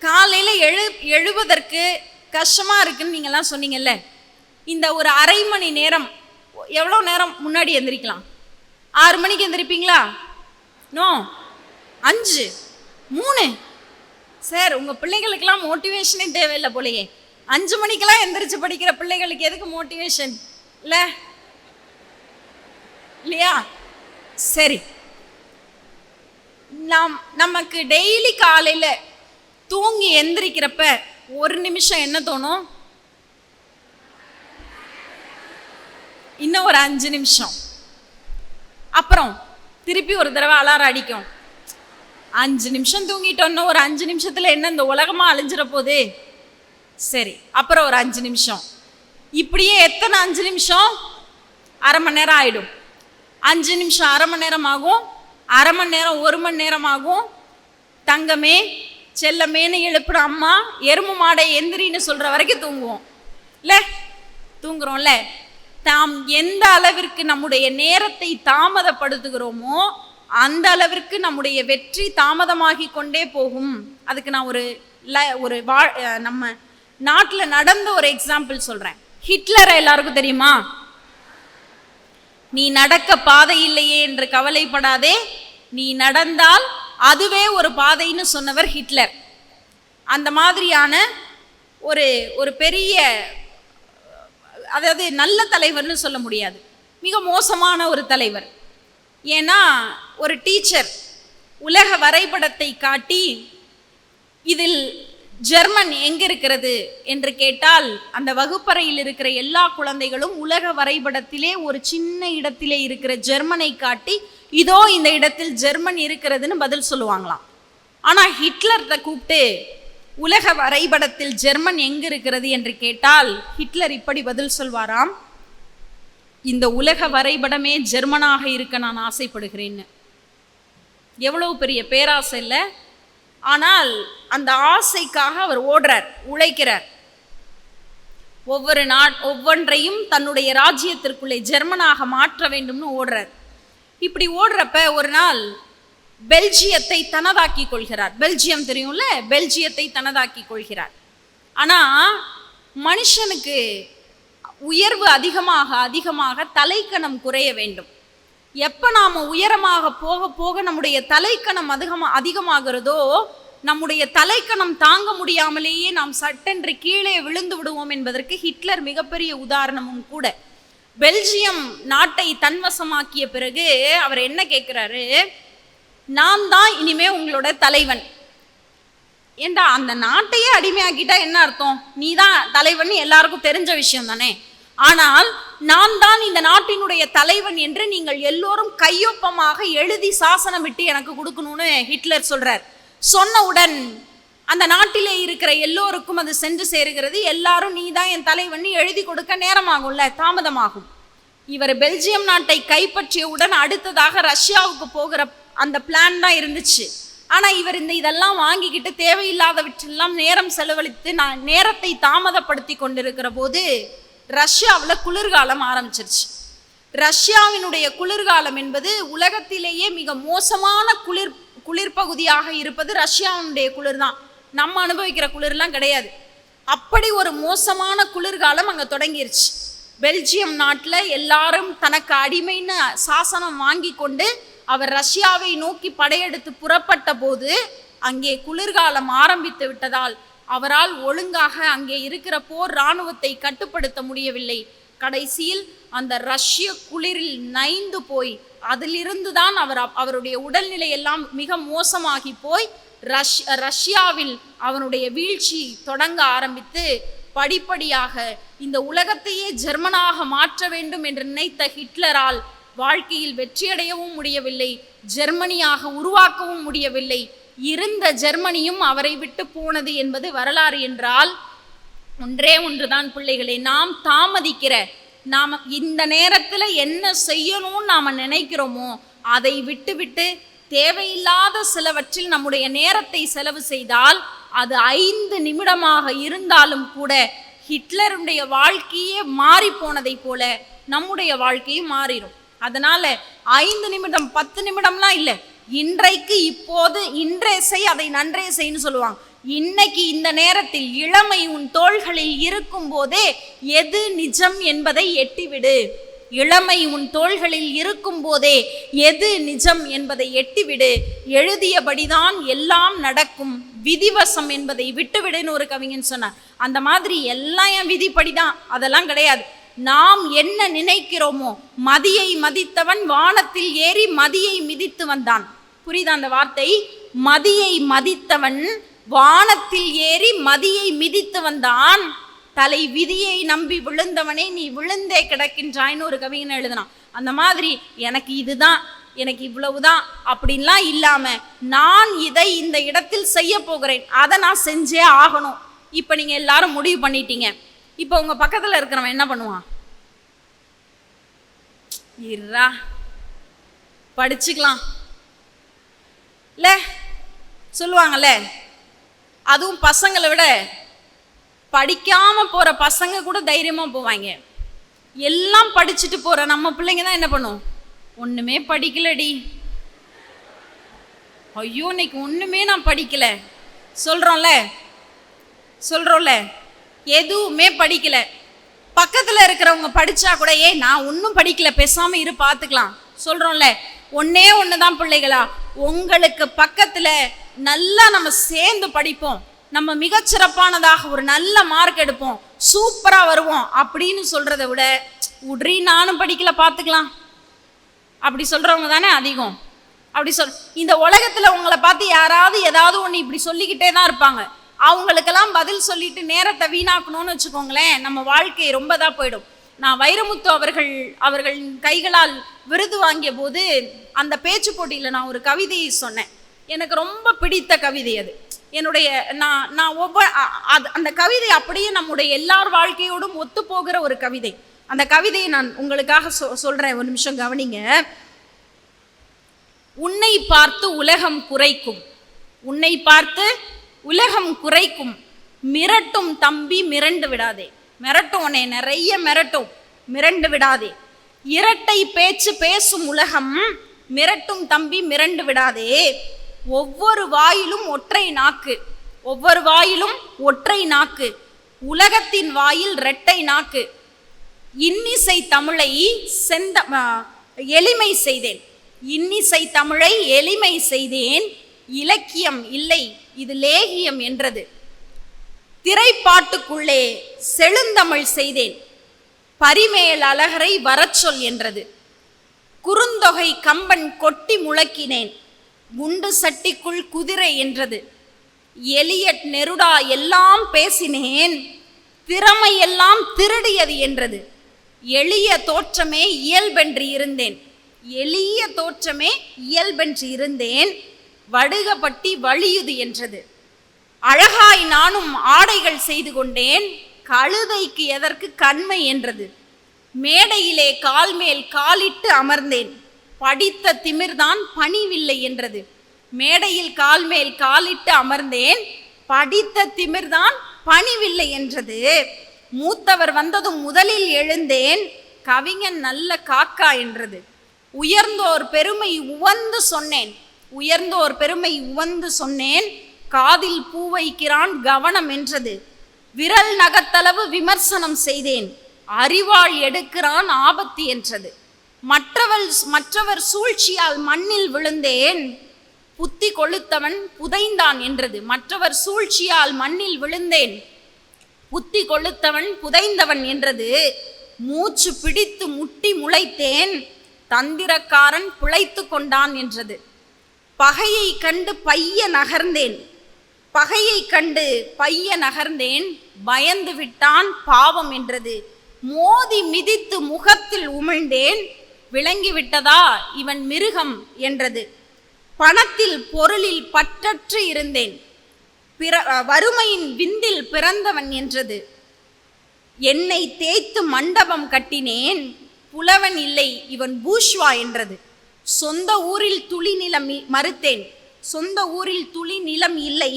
காலையில எழுவதற்கு கஷ்டமா இருக்குன்னு நீங்கெல்லாம் சொன்னீங்கல்ல, இந்த ஒரு 1/2 மணி நேரம் எவ்வளோ நேரம் முன்னாடி எந்திரிக்கலாம்? 6 மணிக்கு எந்திரிப்பீங்களா? நோ, 5, 3. சார், உங்கள் பிள்ளைகளுக்கெல்லாம் மோட்டிவேஷனே தேவையில்லை போலையே. 5 மணிக்கெல்லாம் எந்திரிச்சு படிக்கிற பிள்ளைகளுக்கு எதுக்கு மோட்டிவேஷன்? இல்லை இல்லையா? சரி, நமக்கு டெய்லி காலையில் தூங்கி எந்திரிக்கிறப்ப ஒரு நிமிஷம் என்ன தோணும்? இன்னும் ஒரு 5 நிமிஷம், அப்புறம் திருப்பி ஒரு தடவை அலாரம் அடிக்கும். 5 நிமிஷம் தூங்கிட்டோன்னா ஒரு 5 நிமிஷத்தில் என்ன இந்த உலகமா அழிஞ்சிட போகுது? சரி, அப்புறம் ஒரு 5 நிமிஷம். இப்படியே எத்தனை 5 நிமிஷம்? 1/2 மணி நேரம் ஆயிடும். 5 நிமிஷம் 1/2 மணி நேரம் ஆகும், 1/2 மணி நேரம் 1 மணி நேரம் ஆகும். தங்கமே செல்லமேன்னு எழுப்புற அம்மா எருமை மாடை எந்திரின்னு சொல்ற வரைக்கும் தூங்குவோம் இல்லை? தூங்குறோம்ல. தாம் எந்த அளவிற்கு நம்முடைய நேரத்தை தாமதப்படுத்துகிறோமோ அந்த அளவிற்கு நம்முடைய வெற்றி தாமதமாகி கொண்டே போகும். அதுக்கு நான் ஒரு நம்ம நாட்டில் நடந்த ஒரு எக்ஸாம்பிள் சொல்கிறேன். ஹிட்லரை எல்லாருக்கும் தெரியுமா? நீ நடக்க பாதை இல்லையே என்று கவலைப்படாதே, நீ நடந்தால் அதுவே ஒரு பாதைன்னு சொன்னவர் ஹிட்லர். அந்த மாதிரியான ஒரு பெரிய, அதாவது நல்ல தலைவர்னு சொல்ல முடியாது, மிக மோசமான ஒரு தலைவர். ஏன்னா ஒரு டீச்சர் உலக வரைபடத்தை காட்டி இதில் ஜெர்மன் எங்கே இருக்கிறது என்று கேட்டால் அந்த வகுப்பறையில் இருக்கிற எல்லா குழந்தைகளும் உலக வரைபடத்திலே ஒரு சின்ன இடத்திலே இருக்கிற ஜெர்மனை காட்டி இதோ இந்த இடத்தில் ஜெர்மன் இருக்கிறதுன்னு பதில் சொல்லுவாங்களாம். ஆனால் ஹிட்லர்கிட்ட கூப்பிட்டு உலக வரைபடத்தில் ஜெர்மன் எங்கு இருக்கிறது என்று கேட்டால் ஹிட்லர் இப்படி பதில் சொல்வாராம், இந்த உலக வரைபடமே ஜெர்மனாக இருக்க நான் ஆசைப்படுகிறேன்னு. எவ்வளவு பெரிய பேராசை இல்லை? ஆனால் அந்த ஆசைக்காக அவர் ஓடுறார், உழைக்கிறார். ஒவ்வொன்றையும் தன்னுடைய ராஜ்யத்திற்குள்ளே ஜெர்மனாக மாற்ற வேண்டும்னு ஓடுறார். இப்படி ஓடுறப்ப ஒரு நாள் பெல்ஜியத்தை தனதாக்கி கொள்கிறார். பெல்ஜியம் தெரியும்ல, பெல்ஜியத்தை தனதாக்கி கொள்கிறார். ஆனால் மனுஷனுக்கு உயர்வு அதிகமாக அதிகமாக தலைக்கணம் குறைய வேண்டும். எப்போ நாம் உயரமாக போக போக நம்முடைய தலைக்கணம் அதிகமாகிறதோ நம்முடைய தலைக்கணம் தாங்க முடியாமலேயே நாம் சட்டென்று கீழே விழுந்து விடுவோம் என்பதற்கு ஹிட்லர் மிகப்பெரிய உதாரணமும் கூட. பெல்ஜியம் நாட்டை தன்வசமாக்கிய பிறகு அவர் என்ன கேட்குறாரு, நான் தான் இனிமே உங்களோட தலைவன். ஏண்டா, அந்த நாட்டையே அடிமையாக்கிட்டா என்ன அர்த்தம்? நீ தான் தலைவன் எல்லாருக்கும் தெரிஞ்ச விஷயம் தானே. ஆனால் நான் தான் இந்த நாட்டினுடைய தலைவன் என்று நீங்கள் எல்லோரும் கையொப்பமாக எழுதி சாசனமிட்டு எனக்கு கொடுக்கணும்னு ஹிட்லர் சொல்றார். சொன்னவுடன் அந்த நாட்டிலே இருக்கிற எல்லோருக்கும் அது சென்று சேருகிறது. எல்லாரும் நீ தான் என் தலைவன் எழுதி கொடுக்க நேரமாகும்ல, தாமதமாகும். இவர் பெல்ஜியம் நாட்டை கைப்பற்றியவுடன் அடுத்ததாக ரஷ்யாவுக்கு போகிற அந்த பிளான் தான் இருந்துச்சு. ஆனால் இவர் இதெல்லாம் வாங்கிக்கிட்டு தேவையில்லாதவற்றெல்லாம் நேரம் செலவழித்து நேரத்தை தாமதப்படுத்தி கொண்டிருக்கிற போது ரஷ்யாவில் குளிர்காலம் ஆரம்பிச்சிருச்சு. ரஷ்யாவினுடைய குளிர்காலம் என்பது உலகத்திலேயே மிக மோசமான குளிர்பகுதியாக இருப்பது ரஷ்யாவினுடைய குளிர் தான். நம்ம அனுபவிக்கிற குளிர்லாம் கிடையாது. அப்படி ஒரு மோசமான குளிர்காலம் அங்கே தொடங்கிருச்சு. பெல்ஜியம் நாட்டில் எல்லாரும் தனக்கு அடிமைன்னு சாசனம் வாங்கி கொண்டு அவர் ரஷ்யாவை நோக்கி படையெடுத்து புறப்பட்ட போது அங்கே குளிர்காலம் ஆரம்பித்து விட்டதால் அவரால் ஒழுங்காக அங்கே இருக்கிற போர் இராணுவத்தை கட்டுப்படுத்த முடியவில்லை. கடைசியில் அந்த ரஷ்ய குளிரில் நைந்து போய் அதிலிருந்து தான் அவருடைய உடல்நிலை எல்லாம் மிக மோசமாகி போய் ரஷ்யாவில் அவனுடைய வீழ்ச்சி தொடங்க ஆரம்பித்து படிப்படியாக இந்த உலகத்தையே ஜெர்மனாக மாற்ற வேண்டும் என்று நினைத்த ஹிட்லரால் வாழ்க்கையில் வெற்றியடையவும் முடியவில்லை, ஜெர்மனியாக உருவாக்கவும் முடியவில்லை. இருந்த ஜெர்மனியும் அவரை விட்டு போனது என்பது வரலாறு என்றால் ஒன்றே ஒன்றுதான் பிள்ளைகளே, நாம் இந்த நேரத்தில் என்ன செய்யணும்னு நாம் நினைக்கிறோமோ அதை விட்டு தேவையில்லாத சிலவற்றில் நம்முடைய நேரத்தை செலவு செய்தால் அது 5 நிமிடமாக இருந்தாலும் கூட ஹிட்லருடைய வாழ்க்கையே மாறி போனதை போல நம்முடைய வாழ்க்கையும் மாறிடும். அதனால 5 நிமிடம் 10 நிமிடம்லாம் இல்லை, இன்றைக்கு இப்போது இன்றே செய் அதை நன்றே செய்ன்னு சொல்லுவாங்க. இன்னைக்கு இந்த நேரத்தில் இளமை உன் தோள்களில் இருக்கும் போதே எது நிஜம் என்பதை எட்டிவிடு. இளமை உன் தோள்களில் இருக்கும் போதே எது நிஜம் என்பதை எட்டிவிடு. எழுதியபடிதான் எல்லாம் நடக்கும், விதிவசம் என்பதை விட்டுவிடுன்னு ஒரு கவிஞன் சொன்னார். அந்த மாதிரி எல்லாம் என் விதிப்படிதான், அதெல்லாம் கிடையாது. நாம் என்ன நினைக்கிறோமோ, மதியை மதித்தவன் வானத்தில் ஏறி மதியை மிதித்து வந்தான். புரியுதா அந்த வார்த்தை? மதியை மதித்தவன் வானத்தில் ஏறி மதியை மிதித்து வந்தான், தலை விதியை நம்பி விழுந்தவனே நீ விழுந்தே கிடக்கின்றாய்ன்னு ஒரு கவிஞன் எழுதினான். அந்த மாதிரி எனக்கு இதுதான், எனக்கு இவ்வளவுதான் அப்படின்லாம் இல்லாம நான் இதை இந்த இடத்தில் செய்ய போகிறேன், அதை நான் செஞ்சே ஆகணும். இப்போ நீங்க எல்லாரும் முடிவு பண்ணிட்டீங்க. இப்போ உங்க பக்கத்துல இருக்கிறவன் என்ன பண்ணுவான்? இருடா படிச்சுக்கலாம் இல்ல சொல்லுவாங்கல்ல. அதுவும் பசங்களை விட படிக்காம போற பசங்க கூட தைரியமா போவாங்க. எல்லாம் படிச்சுட்டு போற நம்ம பிள்ளைங்க தான் என்ன பண்ணும்? ஒண்ணுமே படிக்கலடி, ஐயோ இன்னைக்கு ஒண்ணுமே நான் படிக்கல சொல்றோம்ல, எதுவுமே படிக்கல. பக்கத்துல இருக்கிறவங்க படிச்சா கூட நான் ஒன்றும் படிக்கல பேசாம இரு பார்த்துக்கலாம் சொல்றோம்ல. ஒன்னே ஒண்ணுதான் பிள்ளைகளா, உங்களுக்கு பக்கத்துல நல்லா நம்ம சேர்ந்து படிப்போம், நம்ம மிகச்சிறப்பானதாக ஒரு நல்ல மார்க் எடுப்போம், சூப்பரா வருவோம் அப்படின்னு சொல்றதை விட உட்ரி நானும் படிக்கல பார்த்துக்கலாம் அப்படி சொல்றவங்க தானே அதிகம். அப்படி இந்த உலகத்துல உங்களை பார்த்து யாராவது ஏதாவது ஒன்று இப்படி சொல்லிக்கிட்டே தான் இருப்பாங்க. அவங்களுக்கெல்லாம் பதில் சொல்லிட்டு நேரத்தை வீணாக்கணும்னு வச்சுக்கோங்களேன், நம்ம வாழ்க்கை ரொம்ப தான் போயிடும். நான் வைரமுத்து அவர்கள் கைகளால் விருது வாங்கிய போது அந்த பேச்சு போட்டியில் நான் ஒரு கவிதையை சொன்னேன். எனக்கு ரொம்ப பிடித்த கவிதை அது. என்னுடைய அந்த கவிதை அப்படியே நம்முடைய எல்லார் வாழ்க்கையோடும் ஒத்து போகிற ஒரு கவிதை. அந்த கவிதையை நான் உங்களுக்காக சொல்றேன், ஒரு நிமிஷம் கவனிங்க. உன்னை பார்த்து உலகம் குறைக்கும், உன்னை பார்த்து உலகம் குறைக்கும், மிரட்டும் தம்பி மிரண்டு விடாதே. மிரட்டும், உன்னை நிறைய மிரட்டும், மிரண்டு விடாதே. இரட்டை பேச்சு பேசும் உலகம், மிரட்டும் தம்பி மிரண்டு விடாதே. ஒவ்வொரு வாயிலும் ஒற்றை நாக்கு, ஒவ்வொரு வாயிலும் ஒற்றை நாக்கு, உலகத்தின் வாயில் இரட்டை நாக்கு. இன்னிசை தமிழை எளிமை செய்தேன், இன்னிசை தமிழை எளிமை செய்தேன், இலக்கியம் இல்லை இது லேகியம் என்றது. திரைப்பாட்டுக்குள்ளே செழுந்தமிழ் செய்தேன், பரிமேல் அழகரை வரச்சொல் என்றது. குறுந்தொகை கம்பன் கொட்டி முழக்கினேன், குண்டு சட்டிக்குள் குதிரை என்றது. எலியட் நெருடா எல்லாம் பேசினேன், திறமை எல்லாம் திருடியது என்றது. எளிய தோற்றமே இயல்பென்று இருந்தேன், எளிய தோற்றமே இயல்பென்று இருந்தேன், வடுகப்பட்டி வழியுது என்றது. அழகாய் நானும் ஆடைகள் செய்து கொண்டேன், கழுதைக்கு எதற்கு கண்மை என்றது. மேடையிலே கால் மேல் காலிட்டு அமர்ந்தேன், படித்த திமிர்தான் பணிவில்லை என்றது. மேடையில் கால் மேல் காலிட்டு அமர்ந்தேன், படித்த திமிர்தான் பணிவில்லை என்றது. மூத்தவர் வந்ததும் முதலில் எழுந்தேன், கவிஞன் நல்ல காக்கா என்றது. உயர்ந்தோர் பெருமை உவந்து சொன்னேன், உயர்ந்தோர் பெருமை உவந்து சொன்னேன், காதில் பூ வைக்கிறான் கவனம் என்றது. விரல் நகத்தளவு விமர்சனம் செய்தேன், அறிவாள் எடுக்கிறான் ஆபத்து என்றது. மற்றவர் சூழ்ச்சியால் மண்ணில் விழுந்தேன், புத்தி கொளுத்தவன் புதைந்தான் என்றது. மற்றவர் சூழ்ச்சியால் மண்ணில் விழுந்தேன், புத்தி கொளுத்தவன் புதைந்தவன் என்றது. மூச்சு பிடித்து முட்டி முளைத்தேன், தந்திரக்காரன் பிழைத்து கொண்டான் என்றது. பகையை கண்டு பைய நகர்ந்தேன், பகையை கண்டு பைய நகர்ந்தேன், பயந்து விட்டான் பாவம் என்றது. மோதி மிதித்து முகத்தில் உமிழ்ந்தேன், விளங்கிவிட்டதா இவன் மிருகம் என்றது. பணத்தில் பொருளில் பற்றற்று இருந்தேன், வறுமையின் விந்தில் பிறந்தவன் என்றது. என்னை தேய்த்து மண்டபம் கட்டினேன், புலவன் இல்லை இவன் பூஷ்வா என்றது. சொந்த ஊரில் துளி நிலம் மறுத்தேன், சொந்த ஊரில் துளி நிலம் இல்லை,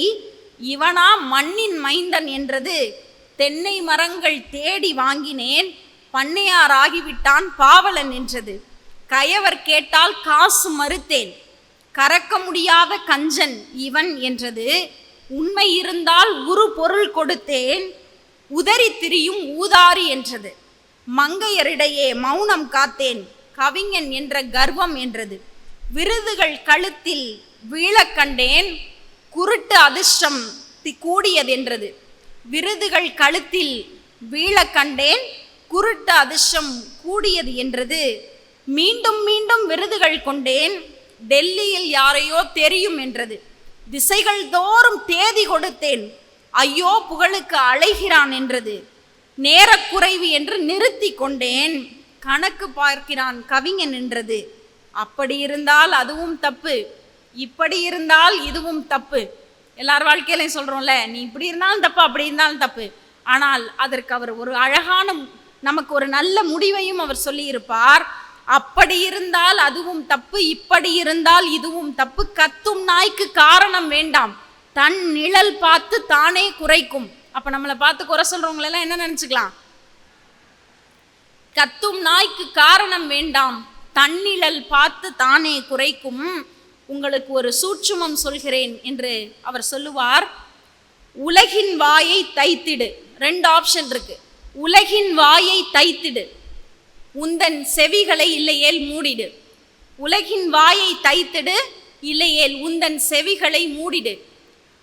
இவனா மண்ணின் மைந்தன் என்றது. தென்னை மரங்கள் தேடி வாங்கினேன், பண்ணையார் ஆகிவிட்டான் பாவலன் என்றது. கயவர் கேட்டால் காசு மறுத்தேன், கறக்க முடியாத கஞ்சன் இவன் என்றது. உண்மை இருந்தால் உரு பொருள் கொடுத்தேன், உதறி திரியும் ஊதாரி என்றது. மங்கையரிடையே மௌனம் காத்தேன், கவிஞன் என்ற கர்வம் என்றது. விருதுகள் கழுத்தில் வீழக் கண்டேன், குருட்டு அதிர்ஷ்டம் கூடியதென்றது. விருதுகள் கழுத்தில் வீழக் கண்டேன், குருட்டு அதிர்ஷ்டம் கூடியது என்றது. மீண்டும் மீண்டும் விருதுகள் கொண்டேன், டெல்லியில் யாரையோ தெரியும் என்றது. திசைகள் தோறும் தேதி கொடுத்தேன், ஐயோ புகழுக்கு அழைகிறான் என்றது. நேரக்குறைவு என்று நிறுத்தி கொண்டேன், கணக்கு பார்க்கிறான் கவிஞன் என்றது. அப்படி இருந்தால் அதுவும் தப்பு, இப்படி இருந்தால் இதுவும் தப்பு. எல்லார் வாழ்க்கையிலையும் சொல்றோம்ல, நீ இப்படி இருந்தாலும் தப்பு அப்படி இருந்தாலும் தப்பு. ஆனால் அதற்கு அவர் ஒரு அழகான, நமக்கு ஒரு நல்ல முடிவையும் அவர் சொல்லியிருப்பார். அப்படி இருந்தால் அதுவும் தப்பு, இப்படி இருந்தால் இதுவும் தப்பு. கத்தும் நாய்க்கு காரணம் வேண்டாம், தன் நிழல் பார்த்து தானே குறைக்கும். அப்ப நம்மளை பார்த்து குறை சொல்றவங்களெல்லாம் என்ன நினைச்சுக்கலாம்? கத்தும் நாய்க்கு காரணம் வேண்டாம், தன்னிழல் பார்த்து தானே குறைக்கும். உங்களுக்கு ஒரு சூட்சுமம் சொல்கிறேன் என்று அவர் சொல்லுவார். உலகின் வாயை தைத்திடு, 2 ஆப்ஷன் இருக்கு. உலகின் வாயை தைத்திடு, உந்தன் செவிகளை இல்லையேல் மூடிடு. உலகின் வாயை தைத்திடு, இல்லையேல் உந்தன் செவிகளை மூடிடு.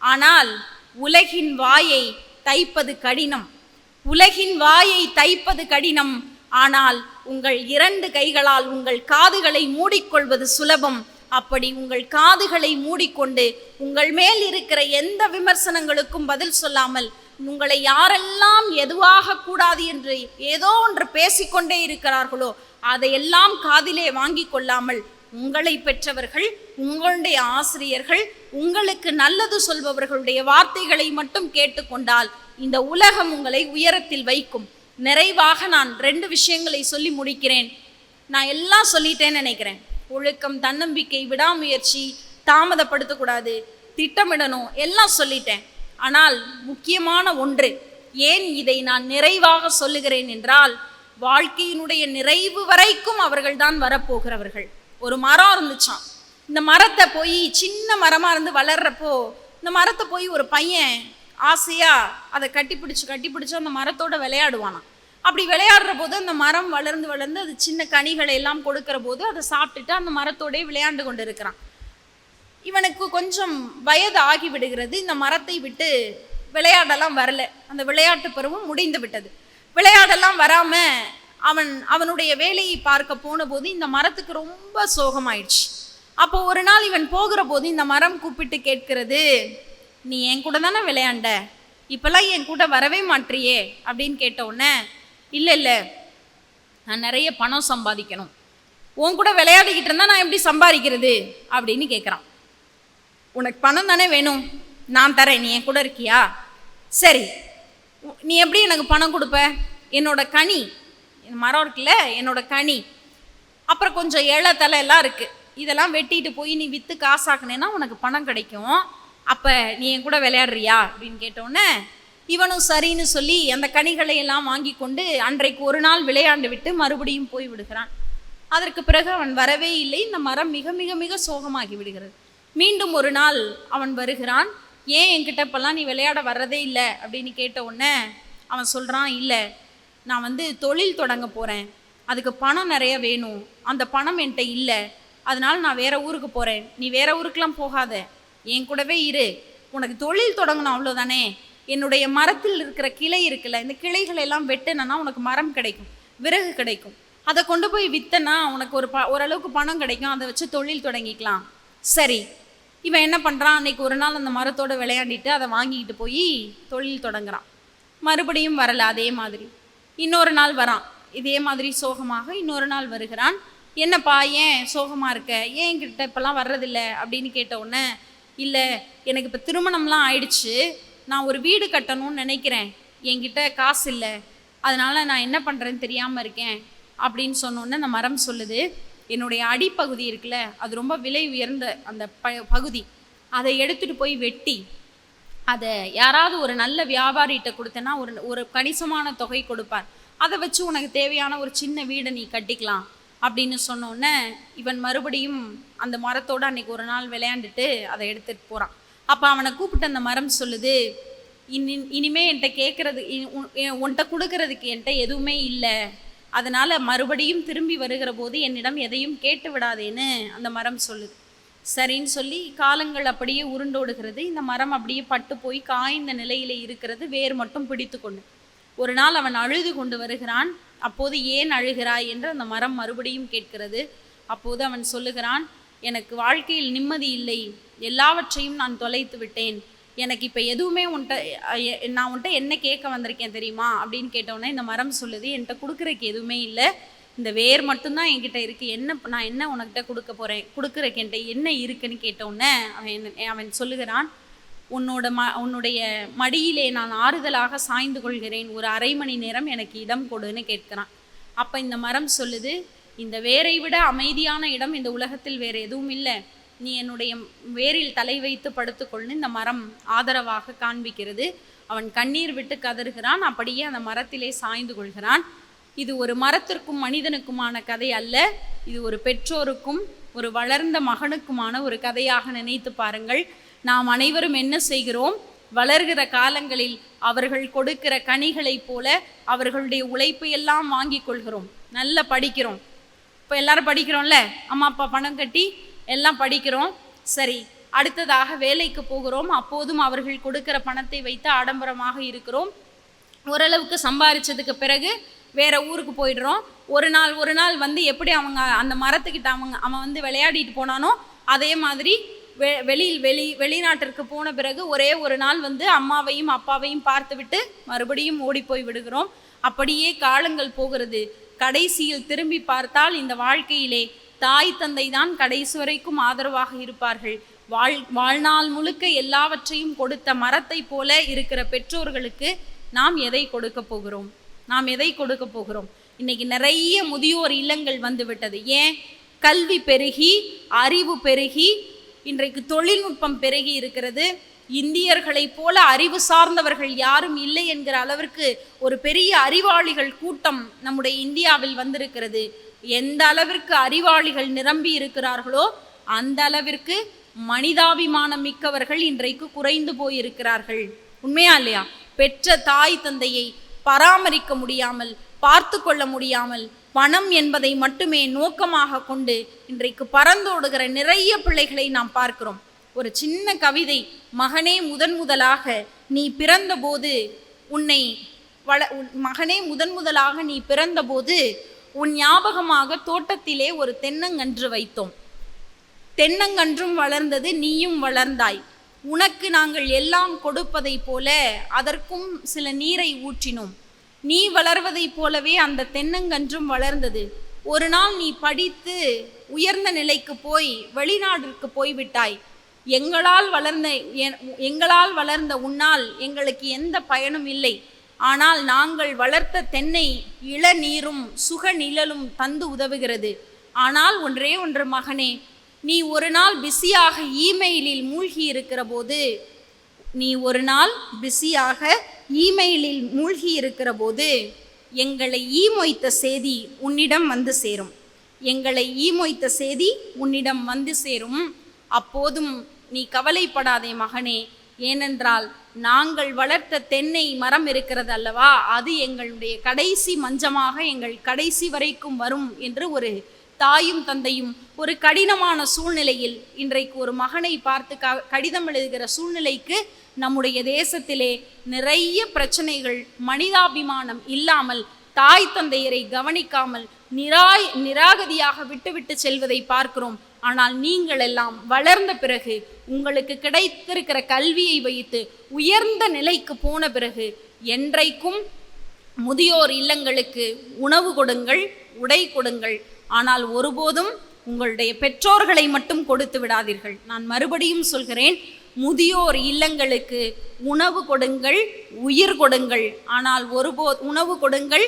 ஆனால் உலகின் வாயை தைப்பது கடினம், உலகின் வாயை தைப்பது கடினம். ஆனால் உங்கள் 2 கைகளால் உங்கள் காதுகளை மூடிக்கொள்வது சுலபம். அப்படி உங்கள் காதுகளை மூடிக்கொண்டு உங்கள் மேல் இருக்கிற எந்த விமர்சனங்களுக்கும் பதில் சொல்லாமல், உங்களை யாரெல்லாம் எதுவாக கூடாது என்று ஏதோ ஒன்று பேசிக்கொண்டே இருக்கிறார்களோ அதையெல்லாம் காதிலே வாங்கி கொள்ளாமல், உங்களை பெற்றவர்கள், உங்களுடைய ஆசிரியர்கள், உங்களுக்கு நல்லது சொல்பவர்களுடைய வார்த்தைகளை மட்டும் கேட்டுக்கொண்டால் இந்த உலகம் உங்களை உயரத்தில் வைக்கும். நிறைவாக நான் 2 விஷயங்களை சொல்லி முடிக்கிறேன். நான் எல்லாம் சொல்லிட்டேன்னு நினைக்கிறேன். ஒழுக்கம், தன்னம்பிக்கை, விடாமுயற்சி, தாமதப்படுத்தக்கூடாது, திட்டமிடணும், எல்லாம் சொல்லிட்டேன். ஆனால் முக்கியமான ஒன்று, ஏன் இதை நான் நிறைவாக சொல்லுகிறேன் என்றால், வாழ்க்கையினுடைய நிறைவு வரைக்கும் அவர்கள் தான் வரப்போகிறவர்கள். ஒரு மரம் இருந்துச்சான், இந்த மரத்தை போய், சின்ன மரமாக இருந்து வளர்றப்போ இந்த மரத்தை போய் ஒரு பையன் ஆசையாக அதை கட்டிப்பிடிச்சு அந்த மரத்தோட விளையாடுவானான். அப்படி விளையாடுற போது அந்த மரம் வளர்ந்து வளர்ந்து அது சின்ன கனிகளை எல்லாம் கொடுக்கிற போது அதை சாப்பிட்டுட்டு அந்த மரத்தோடய விளையாண்டு கொண்டு இருக்கிறான். இவனுக்கு கொஞ்சம் வயது ஆகி விடுகிறது. இந்த மரத்தை விட்டு விளையாடெல்லாம் வரல, அந்த விளையாட்டு பருவம் முடிந்து விட்டது. விளையாடெல்லாம் வராமல் அவனுடைய வேலையை பார்க்க போன போது இந்த மரத்துக்கு ரொம்ப சோகமாயிடுச்சு. அப்போ ஒரு நாள் இவன் போகிற போது இந்த மரம் கூப்பிட்டு கேட்கிறது, நீ என் கூட தானே விளையாண்ட, இப்பெல்லாம் என் கூட வரவே மாட்டியே அப்படின்னு கேட்ட உடனே, இல்லை நான் நிறைய பணம் சம்பாதிக்கணும், உன் கூட விளையாடிக்கிட்டு இருந்தா நான் எப்படி சம்பாதிக்கிறது அப்படின்னு கேட்குறான். உனக்கு பணம் தானே வேணும், நான் தரேன், நீ என் கூட இருக்கியா? சரி, நீ எப்படி எனக்கு பணம் கொடுப்ப? என்னோட கனி, என் மரம் இருக்குல்ல, என்னோட கனி, அப்புறம் கொஞ்சம் இலை தலை எல்லாம் இருக்குது, இதெல்லாம் வெட்டிட்டு போய் நீ விற்று காசாக்குனேன்னா உனக்கு பணம் கிடைக்கும், அப்போ நீ என் கூட விளையாடுறியா அப்படின்னு கேட்டோன்னே இவனும் சரின்னு சொல்லி அந்த கனிகளை எல்லாம் வாங்கி கொண்டு அன்றைக்கு ஒரு நாள் விளையாண்டு விட்டு மறுபடியும் போய் விடுகிறான். அதற்கு பிறகு அவன் வரவே இல்லை. இந்த மரம் மிக மிக மிக சோகமாகி விடுகிறது. மீண்டும் ஒரு நாள் அவன் வருகிறான். ஏன் என்கிட்ட இப்பெல்லாம் நீ விளையாட வர்றதே இல்லை அப்படின்னு கேட்ட உடனே அவன் சொல்கிறான், இல்லை நான் தொழில் தொடங்க போகிறேன், அதுக்கு பணம் நிறைய வேணும், அந்த பணம் என்கிட்ட இல்லை, அதனால் நான் வேறு ஊருக்கு போகிறேன், நீ வேறு ஊருக்கெலாம் போகாத, என் கூடவே இரு, உனக்கு தொழில் தொடங்கணும் அவ்வளோதானே, என்னுடைய மரத்தில் இருக்கிற கிளை இருக்குல்ல, இந்த கிளைகளை எல்லாம் வெட்டினா உனக்கு மரம் கிடைக்கும், விறகு கிடைக்கும், அதை கொண்டு போய் விற்றனா உனக்கு ஓரளவுக்கு பணம் கிடைக்கும், அதை வச்சு தொழில் தொடங்கிக்கலாம். சரி, இவன் என்ன பண்ணுறான், அன்றைக்கி ஒரு நாள் அந்த மரத்தோடு விளையாண்டிட்டு அதை வாங்கிக்கிட்டு போய் தொழில் தொடங்குறான். மறுபடியும் வரல அதே மாதிரி. இன்னொரு நாள் வரான், இதே மாதிரி சோகமாக இன்னொரு நாள் வருகிறான். என்னப்பா ஏன் சோகமாக இருக்க, ஏன் என்கிட்ட இப்போல்லாம் வர்றதில்லை அப்படின்னு கேட்ட உடனே, இல்லை எனக்கு இப்போ திருமணம்லாம் ஆயிடுச்சு, நான் ஒரு வீடு கட்டணும்னு நினைக்கிறேன், என்கிட்ட காசு இல்லை, அதனால் நான் என்ன பண்ணுறேன்னு தெரியாமல் இருக்கேன் அப்படின்னு சொன்னோன்னே அந்த மரம் சொல்லுது, என்னுடைய அடிப்பகுதி இருக்குல்ல, அது ரொம்ப விலை உயர்ந்த அந்த பகுதி, அதை எடுத்துகிட்டு போய் வெட்டி அதை யாராவது ஒரு நல்ல வியாபாரிகிட்ட கொடுத்தேன்னா ஒரு கணிசமான தொகை கொடுப்பார், அதை வச்சு உனக்கு தேவையான ஒரு சின்ன வீடை நீ கட்டிக்கலாம் அப்படின்னு சொன்னோன்னே இவன் மறுபடியும் அந்த மரத்தோடு அன்றைக்கி ஒரு நாள் விளையாண்டுட்டு அதை எடுத்துகிட்டு போகிறான். அப்போ அவனை கூப்பிட்டு அந்த மரம் சொல்லுது, இனிமே என்கிட்ட கேட்குறது உன்கிட்ட கொடுக்கறதுக்கு என்கிட்ட எதுவுமே இல்லை, அதனால் மறுபடியும் திரும்பி வருகிற போது என்னிடம் எதையும் கேட்டு விடாதேன்னு அந்த மரம் சொல்லுது. சரின்னு சொல்லி காலங்கள் அப்படியே உருண்டோடுகிறது. இந்த மரம் அப்படியே பட்டு போய் காய்ந்த நிலையில் இருக்கிறது, வேர் மட்டும் பிடித்து கொண்டு. ஒரு நாள் அவன் அழுது கொண்டு வருகிறான். அப்போது ஏன் அழுகிறாய் என்று அந்த மரம் மறுபடியும் கேட்கிறது. அப்போது அவன் சொல்லுகிறான், எனக்கு வாழ்க்கையில் நிம்மதி இல்லை, எல்லாவற்றையும் நான் தொலைத்து விட்டேன், எனக்கு இப்போ எதுவுமே நான் உன்ட்ட என்ன கேட்க வந்திருக்கேன் தெரியுமா அப்படின்னு கேட்டோன்னே இந்த மரம் சொல்லுது, என்கிட்ட கொடுக்குறக்கு எதுவுமே இல்லை, இந்த வேர் மட்டும்தான் என்கிட்ட இருக்குது, நான் என்ன உனக்கிட்ட கொடுக்க போகிறேன், கொடுக்குறக்கு என்கிட்ட என்ன இருக்குன்னு கேட்டோன்னே அவன் சொல்லுகிறான், உன்னுடைய மடியிலே நான் ஆறுதலாக சாய்ந்து கொள்கிறேன், ஒரு அரை மணி நேரம் எனக்கு இடம் கொடுன்னு கேட்குறான். அப்போ இந்த மரம் சொல்லுது, இந்த வேரை விட அமைதியான இடம் இந்த உலகத்தில் வேறு எதுவும் இல்லை, நீ என்னுடைய வேரில் தலை வைத்து படுத்துக்கொள்னு இந்த மரம் ஆதரவாக காண்பிக்கிறது. அவன் கண்ணீர் விட்டு கதறுகிறான், அப்படியே அந்த மரத்திலே சாய்ந்து கொள்கிறான். இது ஒரு மரத்திற்கும் மனிதனுக்குமான கதை அல்ல, இது ஒரு பெற்றோருக்கும் ஒரு வளர்ந்த மகனுக்குமான ஒரு கதையாக நினைத்து பாருங்கள். நாம் அனைவரும் என்ன செய்கிறோம், வளர்கிற காலங்களில் அவர்கள் கொடுக்கிற கனிகளைப் போல அவர்களுடைய உழைப்பை எல்லாம் வாங்கி கொள்கிறோம், நல்லா படிக்கிறோம். இப்போ எல்லாரும் படிக்கிறோம்ல, அம்மா அப்பா பணம் கட்டி எல்லாம் படிக்கிறோம். சரி, அடுத்ததாக வேலைக்கு போகிறோம், அப்போதும் அவர்கள் கொடுக்கிற பணத்தை வைத்து ஆடம்பரமாக இருக்கிறோம். ஓரளவுக்கு சம்பாதிச்சதுக்கு பிறகு வேறு ஊருக்கு போயிடுறோம். ஒரு நாள் எப்படி அவங்க அந்த மரத்துக்கிட்ட அவன் விளையாடிட்டு போனானோ அதே மாதிரி வெளிநாட்டிற்கு போன பிறகு ஒரே ஒரு நாள் அம்மாவையும் அப்பாவையும் பார்த்து விட்டு மறுபடியும் ஓடி போய் விடுகிறோம். அப்படியே காலங்கள் போகிறது. கடைசியில் திரும்பி பார்த்தால் இந்த வாழ்க்கையிலே தாய் தந்தை தான் கடைசி வரைக்கும் ஆதரவாக இருப்பார்கள். வாழ்நாள் முழுக்க எல்லாவற்றையும் கொடுத்த மரத்தை போல இருக்கிற பெற்றோர்களுக்கு நாம் எதை கொடுக்க போகிறோம், இன்னைக்கு நிறைய முதியோர் இல்லங்கள் வந்துவிட்டது. ஏன்? கல்வி பெருகி, அறிவு பெருகி, இன்றைக்கு தொழில்நுட்பம் பெருகி இருக்கிறது. இந்தியர்களைப் போல அறிவு சார்ந்தவர்கள் யாரும் இல்லை என்கிற அளவிற்கு ஒரு பெரிய அறிவாளிகள் கூட்டம் நம்முடைய இந்தியாவில் வந்திருக்கிறது. எந்த அளவிற்கு அறிவாளிகள் நிரம்பி இருக்கிறார்களோ அந்த அளவிற்கு மனிதாபிமானம் மிக்கவர்கள் இன்றைக்கு குறைந்து போயிருக்கிறார்கள். உண்மையா இல்லையா? பெற்ற தாய் தந்தையை பராமரிக்க முடியாமல், பார்த்து கொள்ள முடியாமல், பணம் என்பதை மட்டுமே நோக்கமாக கொண்டு இன்றைக்கு பறந்தோடுகிற நிறைய பிள்ளைகளை நாம் பார்க்கிறோம். ஒரு சின்ன கவிதை, மகனே முதலாக நீ பிறந்தபோது உன் ஞாபகமாக தோட்டத்திலே ஒரு தென்னங்கன்று வைத்தோம், தென்னங்கன்றும் வளர்ந்தது, நீயும் வளர்ந்தாய், உனக்கு நாங்கள் எல்லாம் கொடுப்பதை போல அதற்கும் சில நீரை ஊற்றினோம், நீ வளர்வதைப் போலவே அந்த தென்னங்கன்றும் வளர்ந்தது. ஒரு நாள் நீ படித்து உயர்ந்த நிலைக்கு போய் வெளிநாட்டிற்கு போய்விட்டாய். எங்களால் வளர்ந்த உன்னால் எங்களுக்கு எந்த பயனும் இல்லை. ஆனால் நாங்கள் வளர்த்த தென்னை இளநீரும் சுக நிழலும் தந்து உதவுகிறது. ஆனால் ஒன்றே ஒன்று மகனே, நீ ஒரு நாள் பிஸியாக இமெயிலில் மூழ்கி இருக்கிற போது எங்களை ஈமொய்த்த செய்தி உன்னிடம் வந்து சேரும். அப்போதும் நீ கவலைப்படாதே மகனே, ஏனென்றால் நாங்கள் வளர்த்த தென்னை மரம் இருக்கிறது அல்லவா, அது எங்களுடைய கடைசி மஞ்சமாக எங்கள் கடைசி வரைக்கும் வரும் என்று ஒரு தாயும் தந்தையும் ஒரு கடினமான சூழ்நிலையில் இன்றைக்கு ஒரு மகனை பார்த்து கடிதம் எழுதுகிற சூழ்நிலைக்கு நம்முடைய தேசத்திலே நிறைய பிரச்சனைகள், மனிதாபிமானம் இல்லாமல் தாய் தந்தையரை கவனிக்காமல் நிராகதியாக விட்டுவிட்டு செல்வதை பார்க்கிறோம். ஆனால் நீங்கள் எல்லாம் வளர்ந்த பிறகு, உங்களுக்கு கிடைத்திருக்கிற கல்வியை வைத்து உயர்ந்த நிலைக்கு போன பிறகு, என்றைக்கும் முதியோர் இல்லங்களுக்கு உணவு கொடுங்கள், உடை கொடுங்கள். ஆனால் ஒருபோதும் உங்களுடைய பெற்றோர்களை மட்டும் கொடுத்து விடாதீர்கள். நான் மறுபடியும் சொல்கிறேன், முதியோர் இல்லங்களுக்கு உணவு கொடுங்கள், உயிர் கொடுங்கள். ஆனால் உணவு கொடுங்கள்,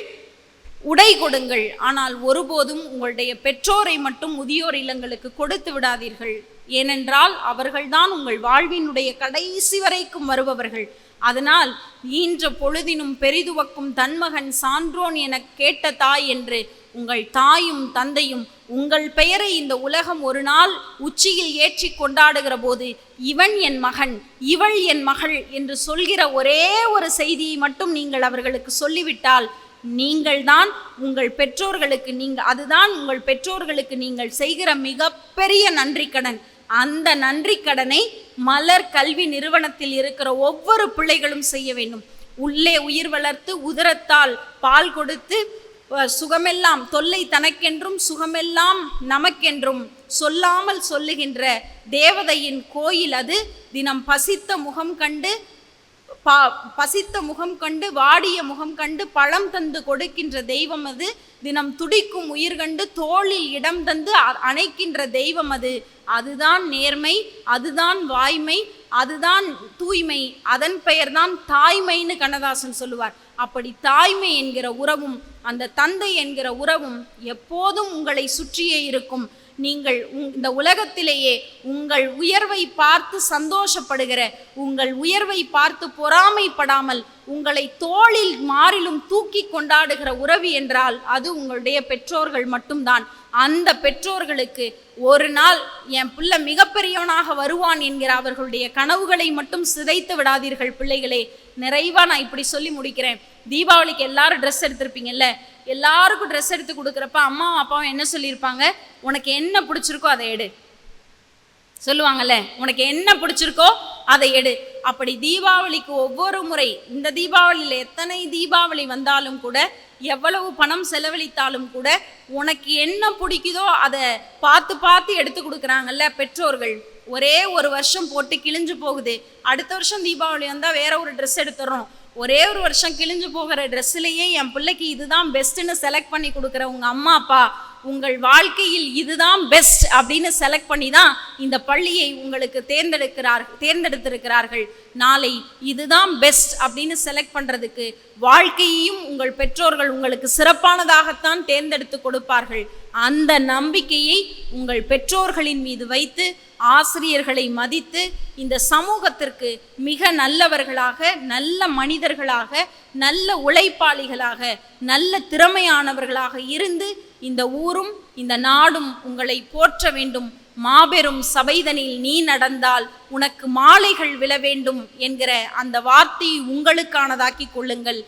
உடை கொடுங்கள். ஆனால் ஒருபோதும் உங்களுடைய பெற்றோரை மட்டும் முதியோர் இல்லங்களுக்கு கொடுத்து விடாதீர்கள். ஏனென்றால் அவர்கள்தான் உங்கள் வாழ்வினுடைய கடைசி வரைக்கும் வருபவர்கள். அதனால் ஈன்ற பொழுதினும் பெரிதுவக்கும் தன்மகன் சான்றோன் என கேட்ட தாய் என்று உங்கள் தாயும் தந்தையும் உங்கள் பெயரை இந்த உலகம் ஒரு நாள் உச்சியில் ஏற்றி கொண்டாடுகிற போது, இவன் என் மகன், இவள் என் மகள் என்று சொல்கிற ஒரே ஒரு செய்தியை மட்டும் நீங்கள் அவர்களுக்கு சொல்லிவிட்டால், நீங்கள்தான் உங்கள் பெற்றோர்களுக்கு அதுதான் உங்கள் பெற்றோர்களுக்கு நீங்கள் செய்கிற மிகப்பெரிய நன்றி கடன். அந்த நன்றி கடனை மலர் கல்வி நிறுவனத்தில் இருக்கிற ஒவ்வொரு பிள்ளைகளும் செய்ய வேண்டும். உள்ளே உயிர் வளர்த்து உதரத்தால் பால் கொடுத்து சுகமெல்லாம் தொல்லை தனக்கென்றும் சுகமெல்லாம் நமக்கென்றும் சொல்லாமல் சொல்லுகின்ற தேவதையின் கோயில் அது. தினம் பசித்த முகம் கண்டு வாடிய முகம் கண்டு பழம் தந்து கொடுக்கின்ற தெய்வம் அது. தினம் துடிக்கும் உயிர் கண்டு தோளில் இடம் தந்து அணைக்கின்ற தெய்வம் அது. அதுதான் நேர்மை, அதுதான் வாய்மை, அதுதான் தூய்மை. அதன் பெயர்தான் தாய்மைன்னு கண்ணதாசன் சொல்லுவார். அப்படி தாய்மை என்கிற உறவும் அந்த தந்தை என்கிற உறவும் எப்போதும் உங்களை சுற்றியே இருக்கும். நீங்கள் இந்த உலகத்திலேயே உங்கள் உயர்வை பார்த்து சந்தோஷப்படுகிற, உங்கள் உயர்வை பார்த்து பொறாமைப்படாமல் உங்களை தோளில் மாறிலும் தூக்கி கொண்டாடுகிற உறவு என்றால் அது உங்களுடைய பெற்றோர்கள் மட்டும்தான். அந்த பெற்றோர்களுக்கு ஒரு நாள் என் பிள்ளை மிகப்பெரியவனாக வருவான் என்கிற அவர்களுடைய கனவுகளை மட்டும் சிதைத்து விடாதீர்கள் பிள்ளைகளே. நிறைவா நான் இப்படி சொல்லி முடிக்கிறேன். தீபாவளிக்கு எல்லாரும் ட்ரெஸ் எடுத்திருப்பீங்கல்ல, எல்லாருக்கும் ட்ரெஸ் எடுத்து கொடுக்குறப்ப அம்மா அப்பாவும் என்ன சொல்லியிருப்பாங்க? உனக்கு என்ன பிடிச்சிருக்கோ அதை எடு சொல்லுவாங்கல்ல. உனக்கு என்ன பிடிச்சிருக்கோ அதை எடு. அப்படி தீபாவளிக்கு ஒவ்வொரு முறை, இந்த தீபாவளியில் எத்தனை தீபாவளி வந்தாலும் கூட, எவ்வளவு பணம் செலவழித்தாலும் கூட, உனக்கு என்ன பிடிக்குதோ அதை பார்த்து எடுத்து கொடுக்குறாங்கல்ல பெற்றோர்கள். ஒரே ஒரு வருஷம் போட்டு கிழிஞ்சு போகுது, அடுத்த வருஷம் தீபாவளி வந்தால் வேற ஒரு ட்ரெஸ் எடுத்துடுறோம். ஒரே ஒரு வருஷம் கிழிஞ்சு போகிற ட்ரெஸ்ஸிலேயே என் பிள்ளைக்கு இதுதான் பெஸ்ட்டுன்னு செலக்ட் பண்ணி கொடுக்குற உங்கள் அம்மா அப்பா உங்கள் வாழ்க்கையில் இதுதான் பெஸ்ட் அப்படின்னு செலக்ட் பண்ணி தான் இந்த பள்ளியை உங்களுக்கு தேர்ந்தெடுத்திருக்கிறார்கள். நாளை இதுதான் பெஸ்ட் அப்படின்னு செலக்ட் பண்ணுறதுக்கு வாழ்க்கையையும் உங்கள் பெற்றோர்கள் உங்களுக்கு சிறப்பானதாகத்தான் தேர்ந்தெடுத்து கொடுப்பார்கள். அந்த நம்பிக்கையை உங்கள் பெற்றோர்களின் மீது வைத்து, ஆசிரியர்களை மதித்து, இந்த சமூகத்திற்கு மிக நல்லவர்களாக, நல்ல மனிதர்களாக, நல்ல உழைப்பாளிகளாக, நல்ல திறமையானவர்களாக இருந்து இந்த ஊரும் இந்த நாடும் உங்களை போற்ற வேண்டும். மாபெரும் சபைதனில் நீ நடந்தால் உனக்கு மாலைகள் விழ வேண்டும் என்கிற அந்த வார்த்தையை உங்களுக்கானதாக்கி கொள்ளுங்கள்.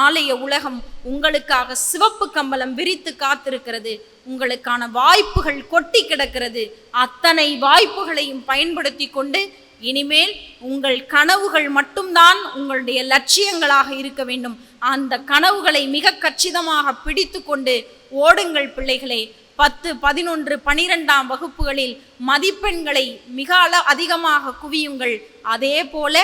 ஆலய உலகம் உங்களுக்காக சிவப்பு கம்பளம் விரித்து காத்திருக்கிறது. உங்களுக்கான வாய்ப்புகள் கொட்டி கிடக்கிறது. அத்தனை வாய்ப்புகளையும் பயன்படுத்தி கொண்டு இனிமேல் உங்கள் கனவுகள் மட்டும்தான் உங்களுடைய லட்சியங்களாக இருக்க வேண்டும். அந்த கனவுகளை மிக கச்சிதமாக பிடித்து கொண்டு ஓடுங்கள் பிள்ளைகளே. 10, 11, 12ஆம் வகுப்புகளில் மதிப்பெண்களை மிக அதிகமாக குவியுங்கள். அதே போல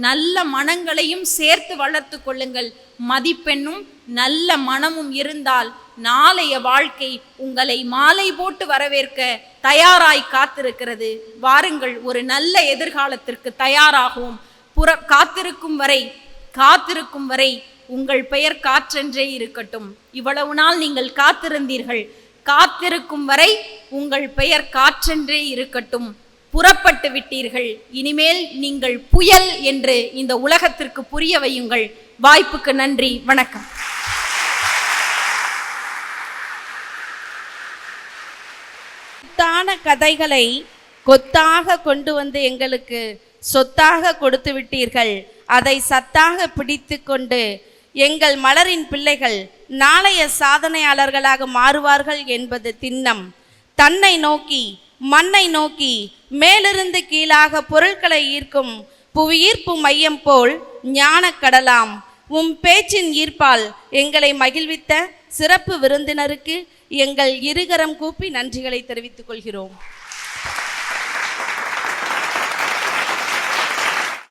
நல்ல மனங்களையும் சேர்த்து வளர்த்து கொள்ளுங்கள். மதிப்பெண்ணும் நல்ல மனமும் இருந்தால் நாளைய வாழ்க்கை உங்களை மாலை போட்டு வரவேற்க தயாராய் காத்திருக்கிறது. வாருங்கள், ஒரு நல்ல எதிர்காலத்திற்கு தயாராகவும். காத்திருக்கும் வரை உங்கள் பெயர் காற்றென்றே இருக்கட்டும். இவ்வளவு நாள் நீங்கள் காத்திருந்தீர்கள். காத்திருக்கும் வரை உங்கள் பெயர் காற்றென்றே இருக்கட்டும். புறப்பட்டு விட்டீர்கள், இனிமேல் நீங்கள் புயல் என்று இந்த உலகத்திற்கு புரிய வையுங்கள். வாய்ப்புக்கு நன்றி, வணக்கம். கொத்தான கதைகளை கொத்தாக கொண்டு வந்து எங்களுக்கு சொத்தாக கொடுத்து விட்டீர்கள். அதை சத்தாக பிடித்து கொண்டு எங்கள் மலரின் பிள்ளைகள் நாளைய சாதனையாளர்களாக மாறுவார்கள் என்பது திண்ணம். தன்னை நோக்கி மண்ணை நோக்கி மேலிருந்து கீழாக பொருட்களை ஈர்க்கும் புவியீர்ப்பு மையம் போல் ஞான கடலாம். உம் பேச்சின் ஈர்ப்பால் எங்களை மகிழ்வித்த சிறப்பு விருந்தினருக்கு எங்கள் இருகரம் கூப்பி நன்றிகளை தெரிவித்துக் கொள்கிறோம்.